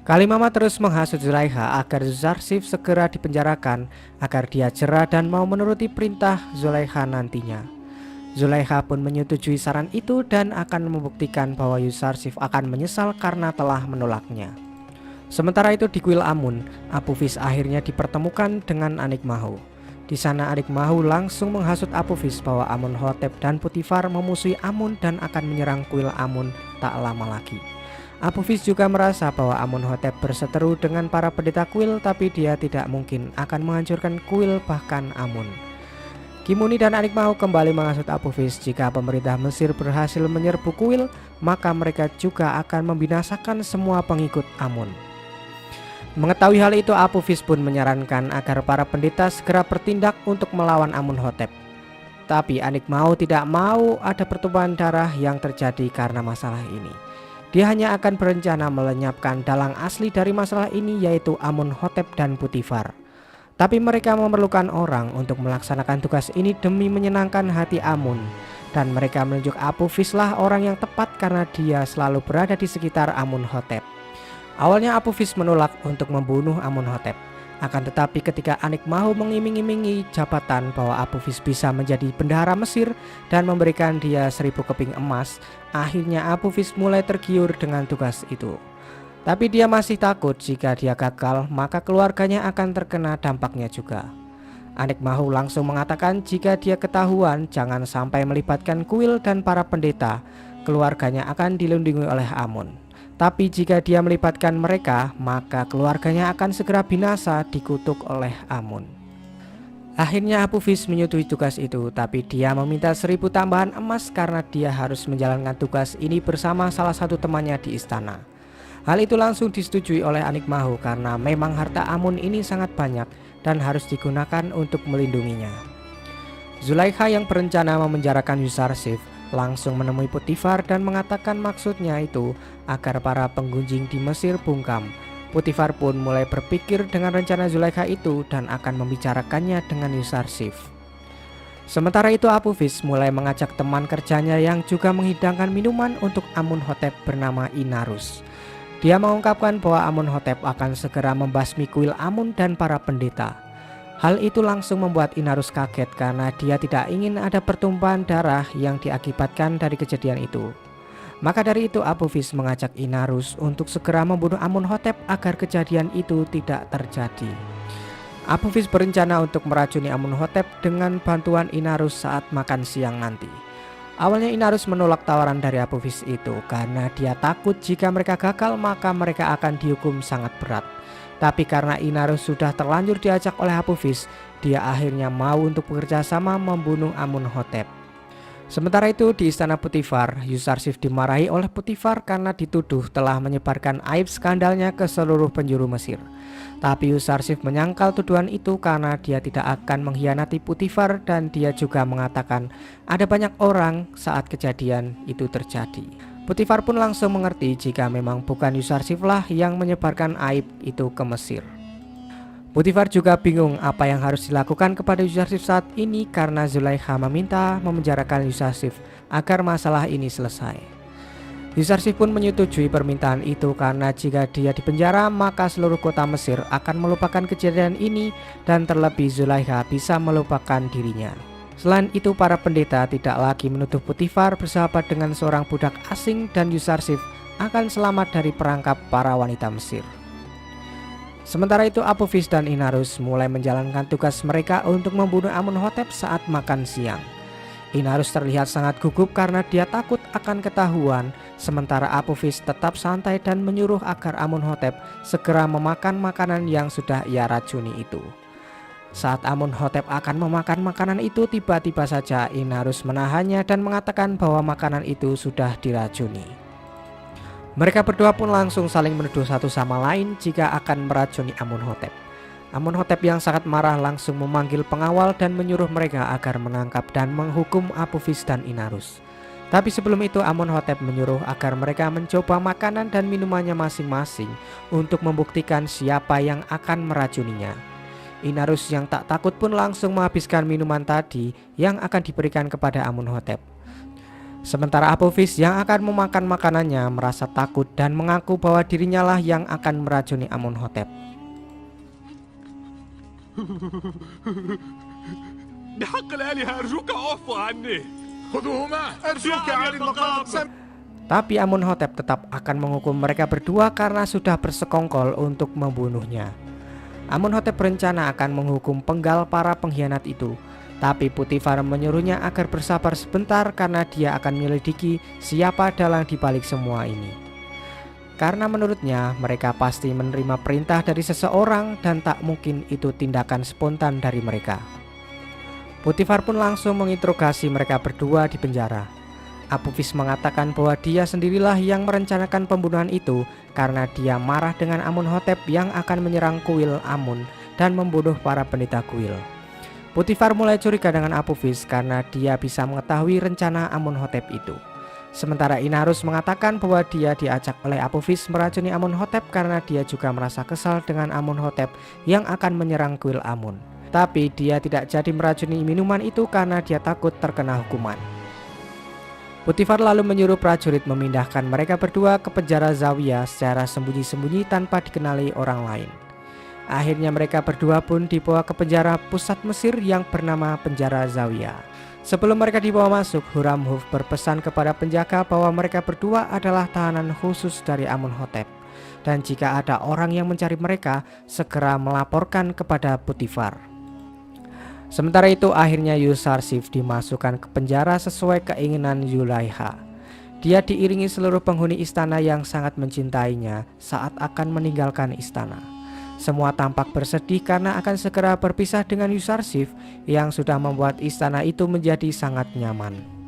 Kalimama terus menghasut Zulaikha agar Yusarsif segera dipenjarakan agar dia jera dan mau menuruti perintah Zulaikha nantinya. Zulaikha pun menyetujui saran itu dan akan membuktikan bahwa Yusarsif akan menyesal karena telah menolaknya. Sementara itu di kuil Amun, Apophis akhirnya dipertemukan dengan Anikmahu. Di sana Anikmahu langsung menghasut Apophis bahwa Amunhotep dan Potifar memusuhi Amun dan akan menyerang kuil Amun tak lama lagi. Apophis juga merasa bahwa Amunhotep berseteru dengan para pendeta kuil, tapi dia tidak mungkin akan menghancurkan kuil bahkan Amun. Kimuni dan Anikmahu kembali menghasut Apophis jika pemerintah Mesir berhasil menyerbu kuil, maka mereka juga akan membinasakan semua pengikut Amun. Mengetahui hal itu, Apophis pun menyarankan agar para pendeta segera bertindak untuk melawan Amunhotep. Tapi Anikmahu tidak mau ada pertumpahan darah yang terjadi karena masalah ini. Dia hanya akan berencana melenyapkan dalang asli dari masalah ini, yaitu Amunhotep dan Potifar. Tapi mereka memerlukan orang untuk melaksanakan tugas ini demi menyenangkan hati Amun. Dan mereka menunjuk Apophis lah orang yang tepat karena dia selalu berada di sekitar Amunhotep. Awalnya Apophis menolak untuk membunuh Amunhotep. Akan tetapi ketika Anikmahu mengiming-imingi jabatan bahwa Apophis bisa menjadi bendahara Mesir dan memberikan dia 1000 keping emas, akhirnya Apophis mulai tergiur dengan tugas itu. Tapi dia masih takut jika dia gagal, maka keluarganya akan terkena dampaknya juga. Anikmahu langsung mengatakan jika dia ketahuan jangan sampai melibatkan kuil dan para pendeta, keluarganya akan dilindungi oleh Amun. Tapi jika dia melibatkan mereka, maka keluarganya akan segera binasa dikutuk oleh Amun. Akhirnya Apophis menyetujui tugas itu, tapi dia meminta 1000 tambahan emas karena dia harus menjalankan tugas ini bersama salah satu temannya di istana. Hal itu langsung disetujui oleh Anikmahu karena memang harta Amun ini sangat banyak dan harus digunakan untuk melindunginya. Zulaikha yang berencana memenjarakan Yusarsif langsung menemui Potifar dan mengatakan maksudnya itu agar para penggunjing di Mesir bungkam. Potifar pun mulai berpikir dengan rencana Zulaikha itu dan akan membicarakannya dengan Yusarsif. Sementara itu Apophis mulai mengajak teman kerjanya yang juga menghidangkan minuman untuk Amunhotep bernama Inarus. Dia mengungkapkan bahwa Amunhotep akan segera membasmi kuil Amun dan para pendeta. Hal itu langsung membuat Inarus kaget karena dia tidak ingin ada pertumpahan darah yang diakibatkan dari kejadian itu. Maka dari itu Apophis mengajak Inarus untuk segera membunuh Amunhotep agar kejadian itu tidak terjadi. Apophis berencana untuk meracuni Amunhotep dengan bantuan Inarus saat makan siang nanti. Awalnya Inarus menolak tawaran dari Apophis itu karena dia takut jika mereka gagal maka mereka akan dihukum sangat berat. Tapi karena Inarus sudah terlanjur diajak oleh Apophis, dia akhirnya mau untuk bekerja sama membunuh Amunhotep. Sementara itu di istana Potifar, Yusarsif dimarahi oleh Potifar karena dituduh telah menyebarkan aib skandalnya ke seluruh penjuru Mesir. Tapi Yusarsif menyangkal tuduhan itu karena dia tidak akan mengkhianati Potifar dan dia juga mengatakan ada banyak orang saat kejadian itu terjadi. Potifar pun langsung mengerti jika memang bukan Yusarsiflah yang menyebarkan aib itu ke Mesir. Potifar juga bingung apa yang harus dilakukan kepada Yusarsif saat ini karena Zulaikha meminta memenjarakan Yusarsif agar masalah ini selesai. Yusarsif pun menyetujui permintaan itu karena jika dia dipenjara maka seluruh kota Mesir akan melupakan kejadian ini dan terlebih Zulaikha bisa melupakan dirinya. Selain itu para pendeta tidak lagi menuduh Potifar bersahabat dengan seorang budak asing dan Yusarsif akan selamat dari perangkap para wanita Mesir. Sementara itu Apophis dan Inarus mulai menjalankan tugas mereka untuk membunuh Amunhotep saat makan siang. Inarus terlihat sangat gugup karena dia takut akan ketahuan, sementara Apophis tetap santai dan menyuruh agar Amunhotep segera memakan makanan yang sudah ia racuni itu. Saat Amunhotep akan memakan makanan itu, tiba-tiba saja Inarus menahannya dan mengatakan bahwa makanan itu sudah diracuni. Mereka berdua pun langsung saling menuduh satu sama lain jika akan meracuni Amunhotep. Amunhotep yang sangat marah langsung memanggil pengawal dan menyuruh mereka agar menangkap dan menghukum Apophis dan Inarus. Tapi sebelum itu Amunhotep menyuruh agar mereka mencoba makanan dan minumannya masing-masing untuk membuktikan siapa yang akan meracuninya. Inarus yang tak takut pun langsung menghabiskan minuman tadi yang akan diberikan kepada Amunhotep. Sementara Apophis yang akan memakan makanannya merasa takut dan mengaku bahwa dirinya lah yang akan meracuni Amunhotep. Tapi Amunhotep tetap akan menghukum mereka berdua karena sudah bersekongkol untuk membunuhnya. Amunhotep berencana akan menghukum penggal para pengkhianat itu. Tapi Potifar menyuruhnya agar bersabar sebentar karena dia akan menyelidiki siapa dalang dibalik semua ini. Karena menurutnya mereka pasti menerima perintah dari seseorang dan tak mungkin itu tindakan spontan dari mereka. Potifar pun langsung menginterogasi mereka berdua di penjara. Apophis mengatakan bahwa dia sendirilah yang merencanakan pembunuhan itu karena dia marah dengan Amunhotep yang akan menyerang kuil Amun dan membunuh para pendeta kuil. Potifar mulai curiga dengan Apophis karena dia bisa mengetahui rencana Amunhotep itu. Sementara Inarus mengatakan bahwa dia diajak oleh Apophis meracuni Amunhotep karena dia juga merasa kesal dengan Amunhotep yang akan menyerang kuil Amun. Tapi dia tidak jadi meracuni minuman itu karena dia takut terkena hukuman. Potifar lalu menyuruh prajurit memindahkan mereka berdua ke penjara Zawiya secara sembunyi-sembunyi tanpa dikenali orang lain. Akhirnya mereka berdua pun dibawa ke penjara pusat Mesir yang bernama penjara Zawiya. Sebelum mereka dibawa masuk, Huramhuf berpesan kepada penjaga bahwa mereka berdua adalah tahanan khusus dari Amunhotep. Dan jika ada orang yang mencari mereka, segera melaporkan kepada Potifar. Sementara itu akhirnya Yusarsif dimasukkan ke penjara sesuai keinginan Zulaikha. Dia diiringi seluruh penghuni istana yang sangat mencintainya saat akan meninggalkan istana. Semua tampak bersedih karena akan segera berpisah dengan Yusarsif yang sudah membuat istana itu menjadi sangat nyaman.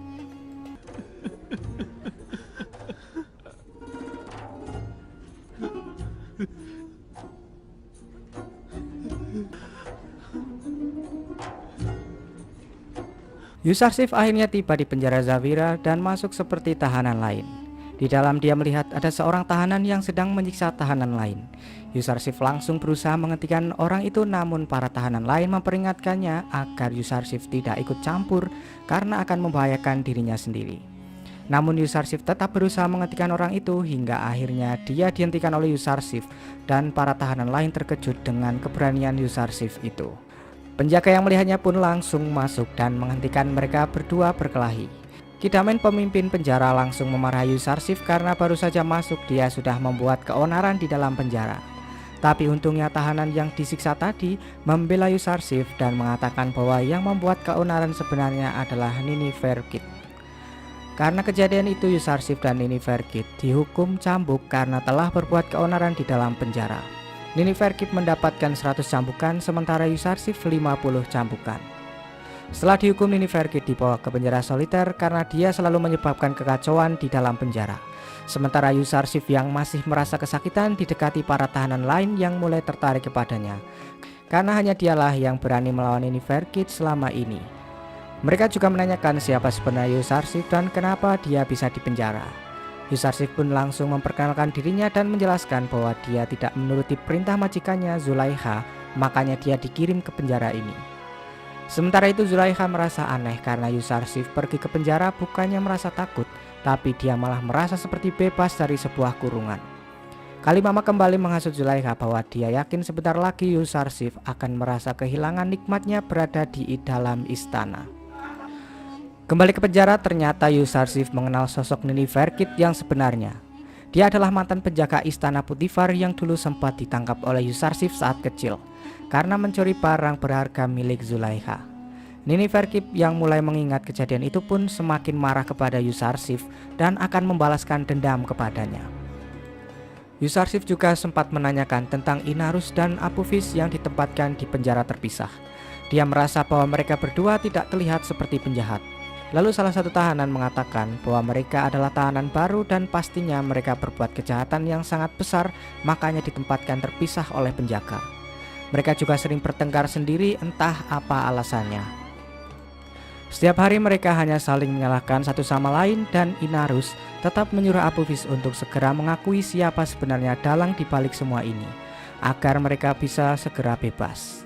Yusarsif akhirnya tiba di penjara Zawira dan masuk seperti tahanan lain. Di dalam dia melihat ada seorang tahanan yang sedang menyiksa tahanan lain. Yusarsif langsung berusaha menghentikan orang itu, namun para tahanan lain memperingatkannya agar Yusarsif tidak ikut campur karena akan membahayakan dirinya sendiri. Namun Yusarsif tetap berusaha menghentikan orang itu hingga akhirnya dia dihentikan oleh Yusarsif dan para tahanan lain terkejut dengan keberanian Yusarsif itu. Penjaga yang melihatnya pun langsung masuk dan menghentikan mereka berdua berkelahi. Kidamen pemimpin penjara langsung memarahi Yusarsif karena baru saja masuk dia sudah membuat keonaran di dalam penjara. Tapi untungnya tahanan yang disiksa tadi membela Yusarsif dan mengatakan bahwa yang membuat keonaran sebenarnya adalah Niniferkit. Karena kejadian itu Yusarsif dan Niniferkit dihukum cambuk karena telah berbuat keonaran di dalam penjara. Niniferkit mendapatkan 100 cambukan sementara Yusarsif 50 cambukan. Setelah dihukum, Niniferkit dibawa ke penjara soliter karena dia selalu menyebabkan kekacauan di dalam penjara. Sementara Yusarsif yang masih merasa kesakitan didekati para tahanan lain yang mulai tertarik kepadanya, karena hanya dialah yang berani melawan Niniferkit selama ini. Mereka juga menanyakan siapa sebenarnya Yusarsif dan kenapa dia bisa dipenjara. Yusarsif pun langsung memperkenalkan dirinya dan menjelaskan bahwa dia tidak menuruti perintah majikannya Zulaikha, makanya dia dikirim ke penjara ini. Sementara itu Zulaikha merasa aneh karena Yusarsif pergi ke penjara bukannya merasa takut, tapi dia malah merasa seperti bebas dari sebuah kurungan. Kalimama kembali menghasut Zulaikha bahwa dia yakin sebentar lagi Yusarsif akan merasa kehilangan nikmatnya berada di dalam istana. Kembali ke penjara, ternyata Yusarsif mengenal sosok Niniferkit yang sebenarnya. Dia adalah mantan penjaga istana Putifar yang dulu sempat ditangkap oleh Yusarsif saat kecil karena mencuri barang berharga milik Zulaikha. Niniferkit yang mulai mengingat kejadian itu pun semakin marah kepada Yusarsif dan akan membalaskan dendam kepadanya. Yusarsif juga sempat menanyakan tentang Inarus dan Apophis yang ditempatkan di penjara terpisah. Dia merasa bahwa mereka berdua tidak terlihat seperti penjahat. Lalu salah satu tahanan mengatakan bahwa mereka adalah tahanan baru dan pastinya mereka berbuat kejahatan yang sangat besar, makanya ditempatkan terpisah oleh penjaga. Mereka juga sering bertengkar sendiri, entah apa alasannya. Setiap hari mereka hanya saling menyalahkan satu sama lain dan Inarus tetap menyuruh Apophis untuk segera mengakui siapa sebenarnya dalang di balik semua ini, agar mereka bisa segera bebas.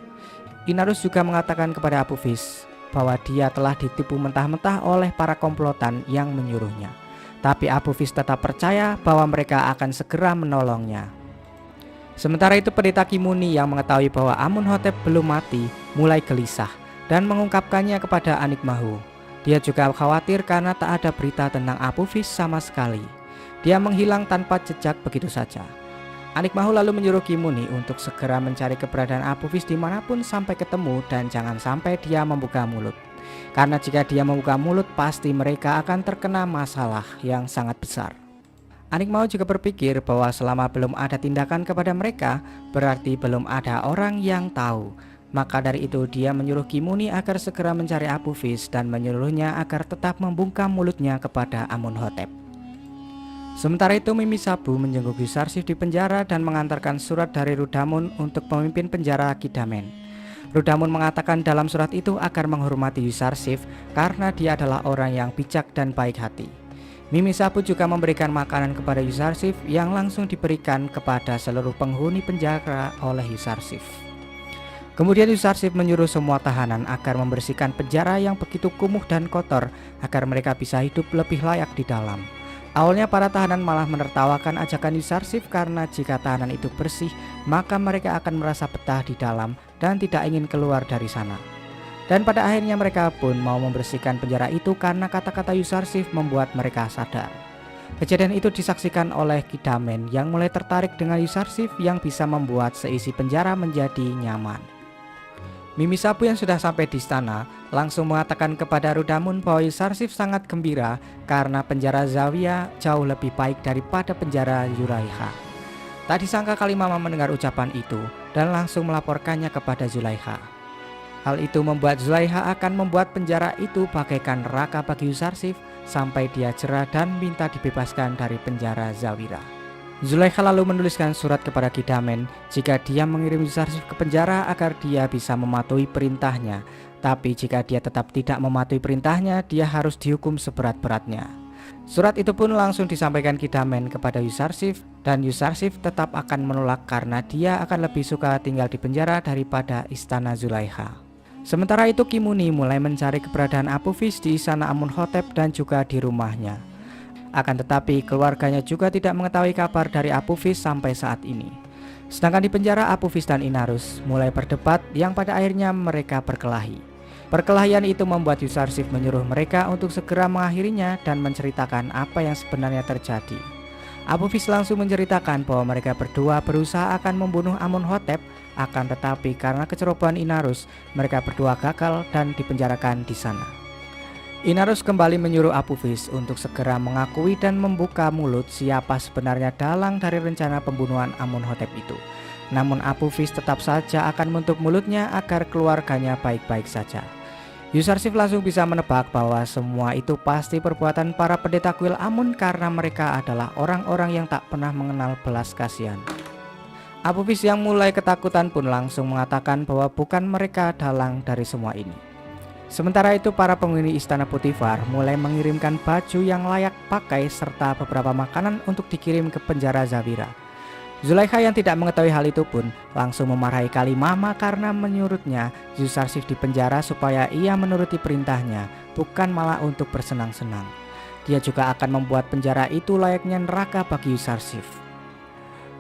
Inarus juga mengatakan kepada Apophis bahwa dia telah ditipu mentah-mentah oleh para komplotan yang menyuruhnya. Tapi Apophis tetap percaya bahwa mereka akan segera menolongnya. Sementara itu pendeta Kimuni yang mengetahui bahwa Amunhotep belum mati mulai gelisah dan mengungkapkannya kepada Anikmahu. Dia juga khawatir karena tak ada berita tentang Apophis sama sekali. Dia menghilang tanpa jejak begitu saja. Anikmahu lalu menyuruh Kimuni untuk segera mencari keberadaan Apophis dimanapun sampai ketemu dan jangan sampai dia membuka mulut. Karena jika dia membuka mulut pasti mereka akan terkena masalah yang sangat besar. Anikmahu juga berpikir bahwa selama belum ada tindakan kepada mereka berarti belum ada orang yang tahu. Maka dari itu dia menyuruh Kimuni agar segera mencari Apophis dan menyuruhnya agar tetap membungkam mulutnya kepada Amunhotep. Sementara itu Mimi Sabu menjenguk Yusarsif di penjara dan mengantarkan surat dari Rudamun untuk pemimpin penjara Kidamen. Rudamun mengatakan dalam surat itu agar menghormati Yusarsif karena dia adalah orang yang bijak dan baik hati. Mimi Sabu juga memberikan makanan kepada Yusarsif yang langsung diberikan kepada seluruh penghuni penjara oleh Yusarsif. Kemudian Yusarsif menyuruh semua tahanan agar membersihkan penjara yang begitu kumuh dan kotor agar mereka bisa hidup lebih layak di dalam. Awalnya para tahanan malah menertawakan ajakan Yusarsif karena jika tahanan itu bersih maka mereka akan merasa betah di dalam dan tidak ingin keluar dari sana. Dan pada akhirnya mereka pun mau membersihkan penjara itu karena kata-kata Yusarsif membuat mereka sadar. Kejadian itu disaksikan oleh Kidamen yang mulai tertarik dengan Yusarsif yang bisa membuat seisi penjara menjadi nyaman. Mimi Sabu yang sudah sampai di istana langsung mengatakan kepada Rudamun bahwa Yusarsif sangat gembira karena penjara Zawia jauh lebih baik daripada penjara Zulaikha. Tak disangka Kalimama mendengar ucapan itu dan langsung melaporkannya kepada Zulaikha. Hal itu membuat Zulaikha akan membuat penjara itu bagaikan neraka bagi Yusarsif sampai dia cerah dan minta dibebaskan dari penjara Zawira. Zulaikha lalu menuliskan surat kepada Kidamen jika dia mengirim Yusarsif ke penjara agar dia bisa mematuhi perintahnya. Tapi jika dia tetap tidak mematuhi perintahnya, dia harus dihukum seberat-beratnya. Surat itu pun langsung disampaikan Kidamen kepada Yusarsif, dan Yusarsif tetap akan menolak karena dia akan lebih suka tinggal di penjara daripada istana Zulaikha. Sementara itu Kimuni mulai mencari keberadaan Apophis di istana Amunhotep dan juga di rumahnya. Akan tetapi keluarganya juga tidak mengetahui kabar dari Apophis sampai saat ini. Sedangkan di penjara Apophis dan Inarus mulai berdebat yang pada akhirnya mereka berkelahi. Perkelahian itu membuat Yusarsif menyuruh mereka untuk segera mengakhirinya dan menceritakan apa yang sebenarnya terjadi. Apophis langsung menceritakan bahwa mereka berdua berusaha akan membunuh Amunhotep, akan tetapi karena kecerobohan Inarus, mereka berdua gagal dan dipenjarakan di sana. Inarus kembali menyuruh Apophis untuk segera mengakui dan membuka mulut siapa sebenarnya dalang dari rencana pembunuhan Amunhotep itu. Namun Apophis tetap saja akan menutup mulutnya agar keluarganya baik-baik saja. Yusarsif langsung bisa menebak bahwa semua itu pasti perbuatan para pendeta kuil Amun karena mereka adalah orang-orang yang tak pernah mengenal belas kasihan. Apophis yang mulai ketakutan pun langsung mengatakan bahwa bukan mereka dalang dari semua ini. Sementara itu para penghuni istana Potifar mulai mengirimkan baju yang layak pakai serta beberapa makanan untuk dikirim ke penjara Zawira. Zulaikha yang tidak mengetahui hal itu pun langsung memarahi Kalimama karena menurutnya Yusarsif dipenjara supaya ia menuruti perintahnya, bukan malah untuk bersenang-senang. Dia juga akan membuat penjara itu layaknya neraka bagi Yusarsif.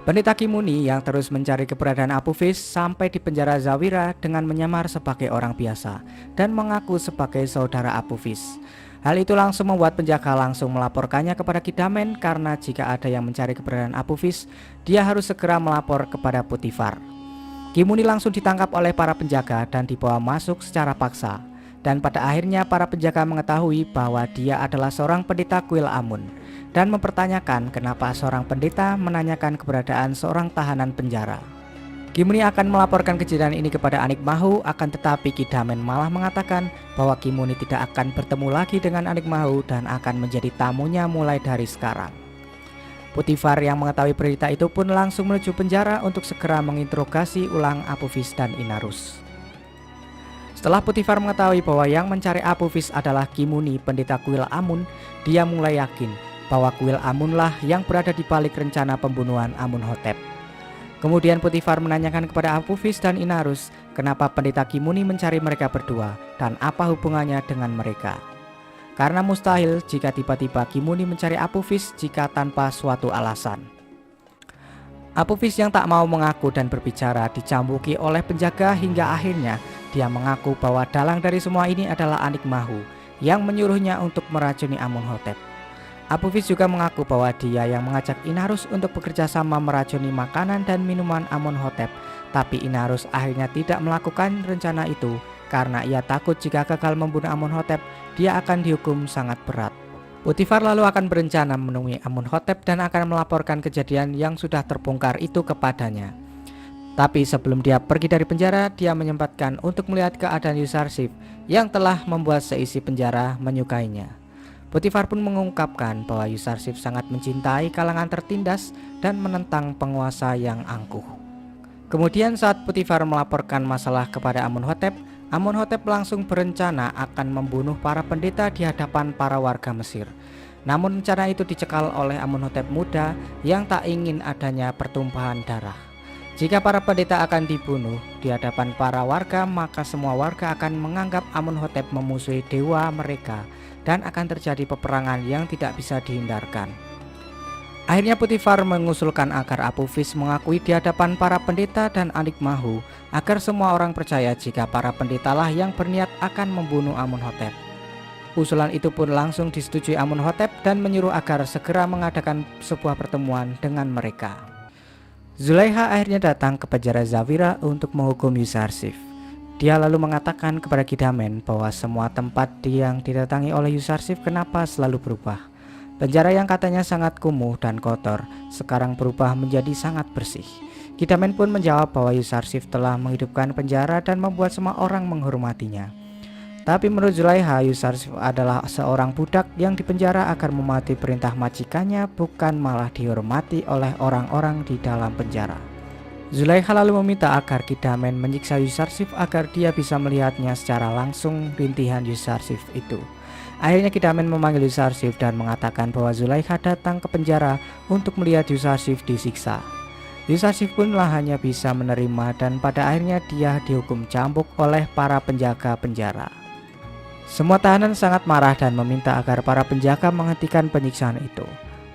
Pendeta Kimuni yang terus mencari keberadaan Apophis sampai di penjara Zawira dengan menyamar sebagai orang biasa dan mengaku sebagai saudara Apophis. Hal itu langsung membuat penjaga langsung melaporkannya kepada Kidamen karena jika ada yang mencari keberadaan Apophis, dia harus segera melapor kepada Potifar. Kimuni langsung ditangkap oleh para penjaga dan dibawa masuk secara paksa. Dan pada akhirnya para penjaga mengetahui bahwa dia adalah seorang pendeta kuil Amun dan mempertanyakan kenapa seorang pendeta menanyakan keberadaan seorang tahanan penjara. Kimuni akan melaporkan kejadian ini kepada Anikmahu, akan tetapi Kidamen malah mengatakan bahwa Kimuni tidak akan bertemu lagi dengan Anikmahu dan akan menjadi tamunya mulai dari sekarang. Potifar yang mengetahui berita itu pun langsung menuju penjara untuk segera menginterogasi ulang Apophis dan Inarus. Setelah Potifar mengetahui bahwa yang mencari Apophis adalah Kimuni, pendeta kuil Amun, dia mulai yakin bahwa kuil Amunlah yang berada di balik rencana pembunuhan Amunhotep. Kemudian Potifar menanyakan kepada Apophis dan Inarus kenapa pendeta Kimuni mencari mereka berdua dan apa hubungannya dengan mereka. Karena mustahil jika tiba-tiba Kimuni mencari Apophis jika tanpa suatu alasan. Apophis yang tak mau mengaku dan berbicara dicambuki oleh penjaga hingga akhirnya dia mengaku bahwa dalang dari semua ini adalah Anikmahu yang menyuruhnya untuk meracuni Amunhotep. Apophis juga mengaku bahwa dia yang mengajak Inarus untuk bekerja sama meracuni makanan dan minuman Amunhotep, tapi Inarus akhirnya tidak melakukan rencana itu karena ia takut jika gagal membunuh Amunhotep, dia akan dihukum sangat berat. Potifar lalu akan berencana menemui Amunhotep dan akan melaporkan kejadian yang sudah terbongkar itu kepadanya. Tapi sebelum dia pergi dari penjara, dia menyempatkan untuk melihat keadaan Yusarsif yang telah membuat seisi penjara menyukainya. Potifar pun mengungkapkan bahwa Yusarsif sangat mencintai kalangan tertindas dan menentang penguasa yang angkuh. Kemudian saat Potifar melaporkan masalah kepada Amunhotep, Amunhotep langsung berencana akan membunuh para pendeta di hadapan para warga Mesir. Namun rencana itu dicekal oleh Amunhotep muda yang tak ingin adanya pertumpahan darah. Jika para pendeta akan dibunuh di hadapan para warga, maka semua warga akan menganggap Amunhotep memusuhi dewa mereka dan akan terjadi peperangan yang tidak bisa dihindarkan. Akhirnya Potifar mengusulkan agar Apophis mengakui di hadapan para pendeta dan Anikmahu agar semua orang percaya jika para pendetalah yang berniat akan membunuh Amunhotep. Usulan itu pun langsung disetujui Amunhotep dan menyuruh agar segera mengadakan sebuah pertemuan dengan mereka. Zulaikha akhirnya datang ke penjara Zawira untuk menghukum Yusarsif. Dia lalu mengatakan kepada Kidamen bahwa semua tempat yang didatangi oleh Yusarsif kenapa selalu berubah. Penjara yang katanya sangat kumuh dan kotor sekarang berubah menjadi sangat bersih. Kidamen pun menjawab bahwa Yusarsif telah menghidupkan penjara dan membuat semua orang menghormatinya. Tapi menurut Zulaikha, Yusarsif adalah seorang budak yang dipenjara agar mematuhi perintah majikannya, bukan malah dihormati oleh orang-orang di dalam penjara. Zulaikha lalu meminta agar Kidamen menyiksa Yusarsif agar dia bisa melihatnya secara langsung rintihan Yusarsif itu. Akhirnya Kidamen memanggil Yusarsif dan mengatakan bahwa Zulaikha datang ke penjara untuk melihat Yusarsif disiksa. Yusarsif pun hanya bisa menerima dan pada akhirnya dia dihukum cambuk oleh para penjaga penjara. Semua tahanan sangat marah dan meminta agar para penjaga menghentikan penyiksaan itu.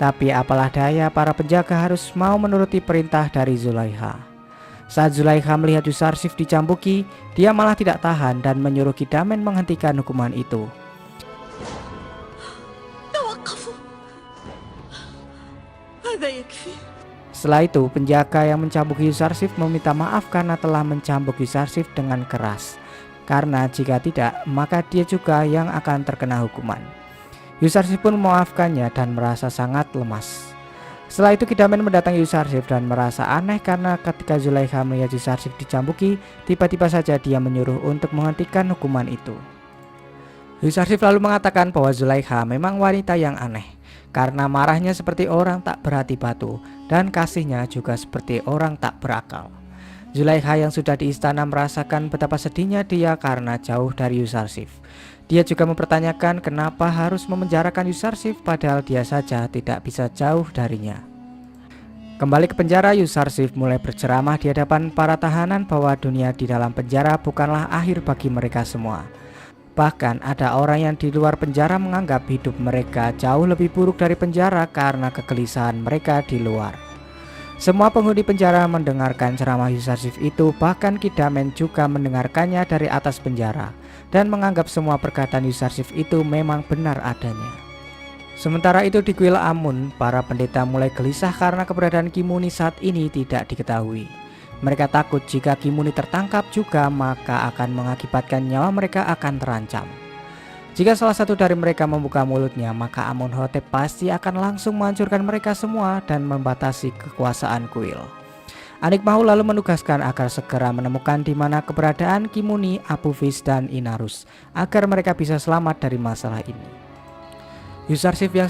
Tapi apalah daya, para penjaga harus mau menuruti perintah dari Zulaikha. Saat Zulaikha melihat Yusarsif dicambuki, dia malah tidak tahan dan menyuruh Kidamen menghentikan hukuman itu. توقفوا. هذا يكفي. Setelah itu, penjaga yang mencambuki Yusarsif meminta maaf karena telah mencambuk Yusarsif dengan keras. Karena jika tidak, maka dia juga yang akan terkena hukuman. Yusarsif pun memaafkannya dan merasa sangat lemas. Setelah itu Kidamen mendatangi Yusarsif dan merasa aneh karena ketika Zulaikha melihat Yusarsif dicambuki, tiba-tiba saja dia menyuruh untuk menghentikan hukuman itu. Yusarsif lalu mengatakan bahwa Zulaikha memang wanita yang aneh, karena marahnya seperti orang tak berhati batu dan kasihnya juga seperti orang tak berakal. Zulaikha yang sudah di istana merasakan betapa sedihnya dia karena jauh dari Yusarsif. Dia juga mempertanyakan kenapa harus memenjarakan Yusarsif padahal dia saja tidak bisa jauh darinya. Kembali ke penjara, Yusarsif mulai berceramah di hadapan para tahanan bahwa dunia di dalam penjara bukanlah akhir bagi mereka semua. Bahkan ada orang yang di luar penjara menganggap hidup mereka jauh lebih buruk dari penjara karena kegelisahan mereka di luar. Semua penghuni penjara mendengarkan ceramah Yusarsif itu, bahkan Kidamen juga mendengarkannya dari atas penjara dan menganggap semua perkataan Yusarsif itu memang benar adanya. Sementara itu di kuil Amun, para pendeta mulai gelisah karena keberadaan Kimuni saat ini tidak diketahui. Mereka takut jika Kimuni tertangkap juga maka akan mengakibatkan nyawa mereka akan terancam. Jika salah satu dari mereka membuka mulutnya, maka Amunhotep pasti akan langsung menghancurkan mereka semua dan membatasi kekuasaan kuil. Anikmau lalu menugaskan agar segera menemukan di mana keberadaan Kimuni, Apophis, dan Inarus agar mereka bisa selamat dari masalah ini. Yusarsif yang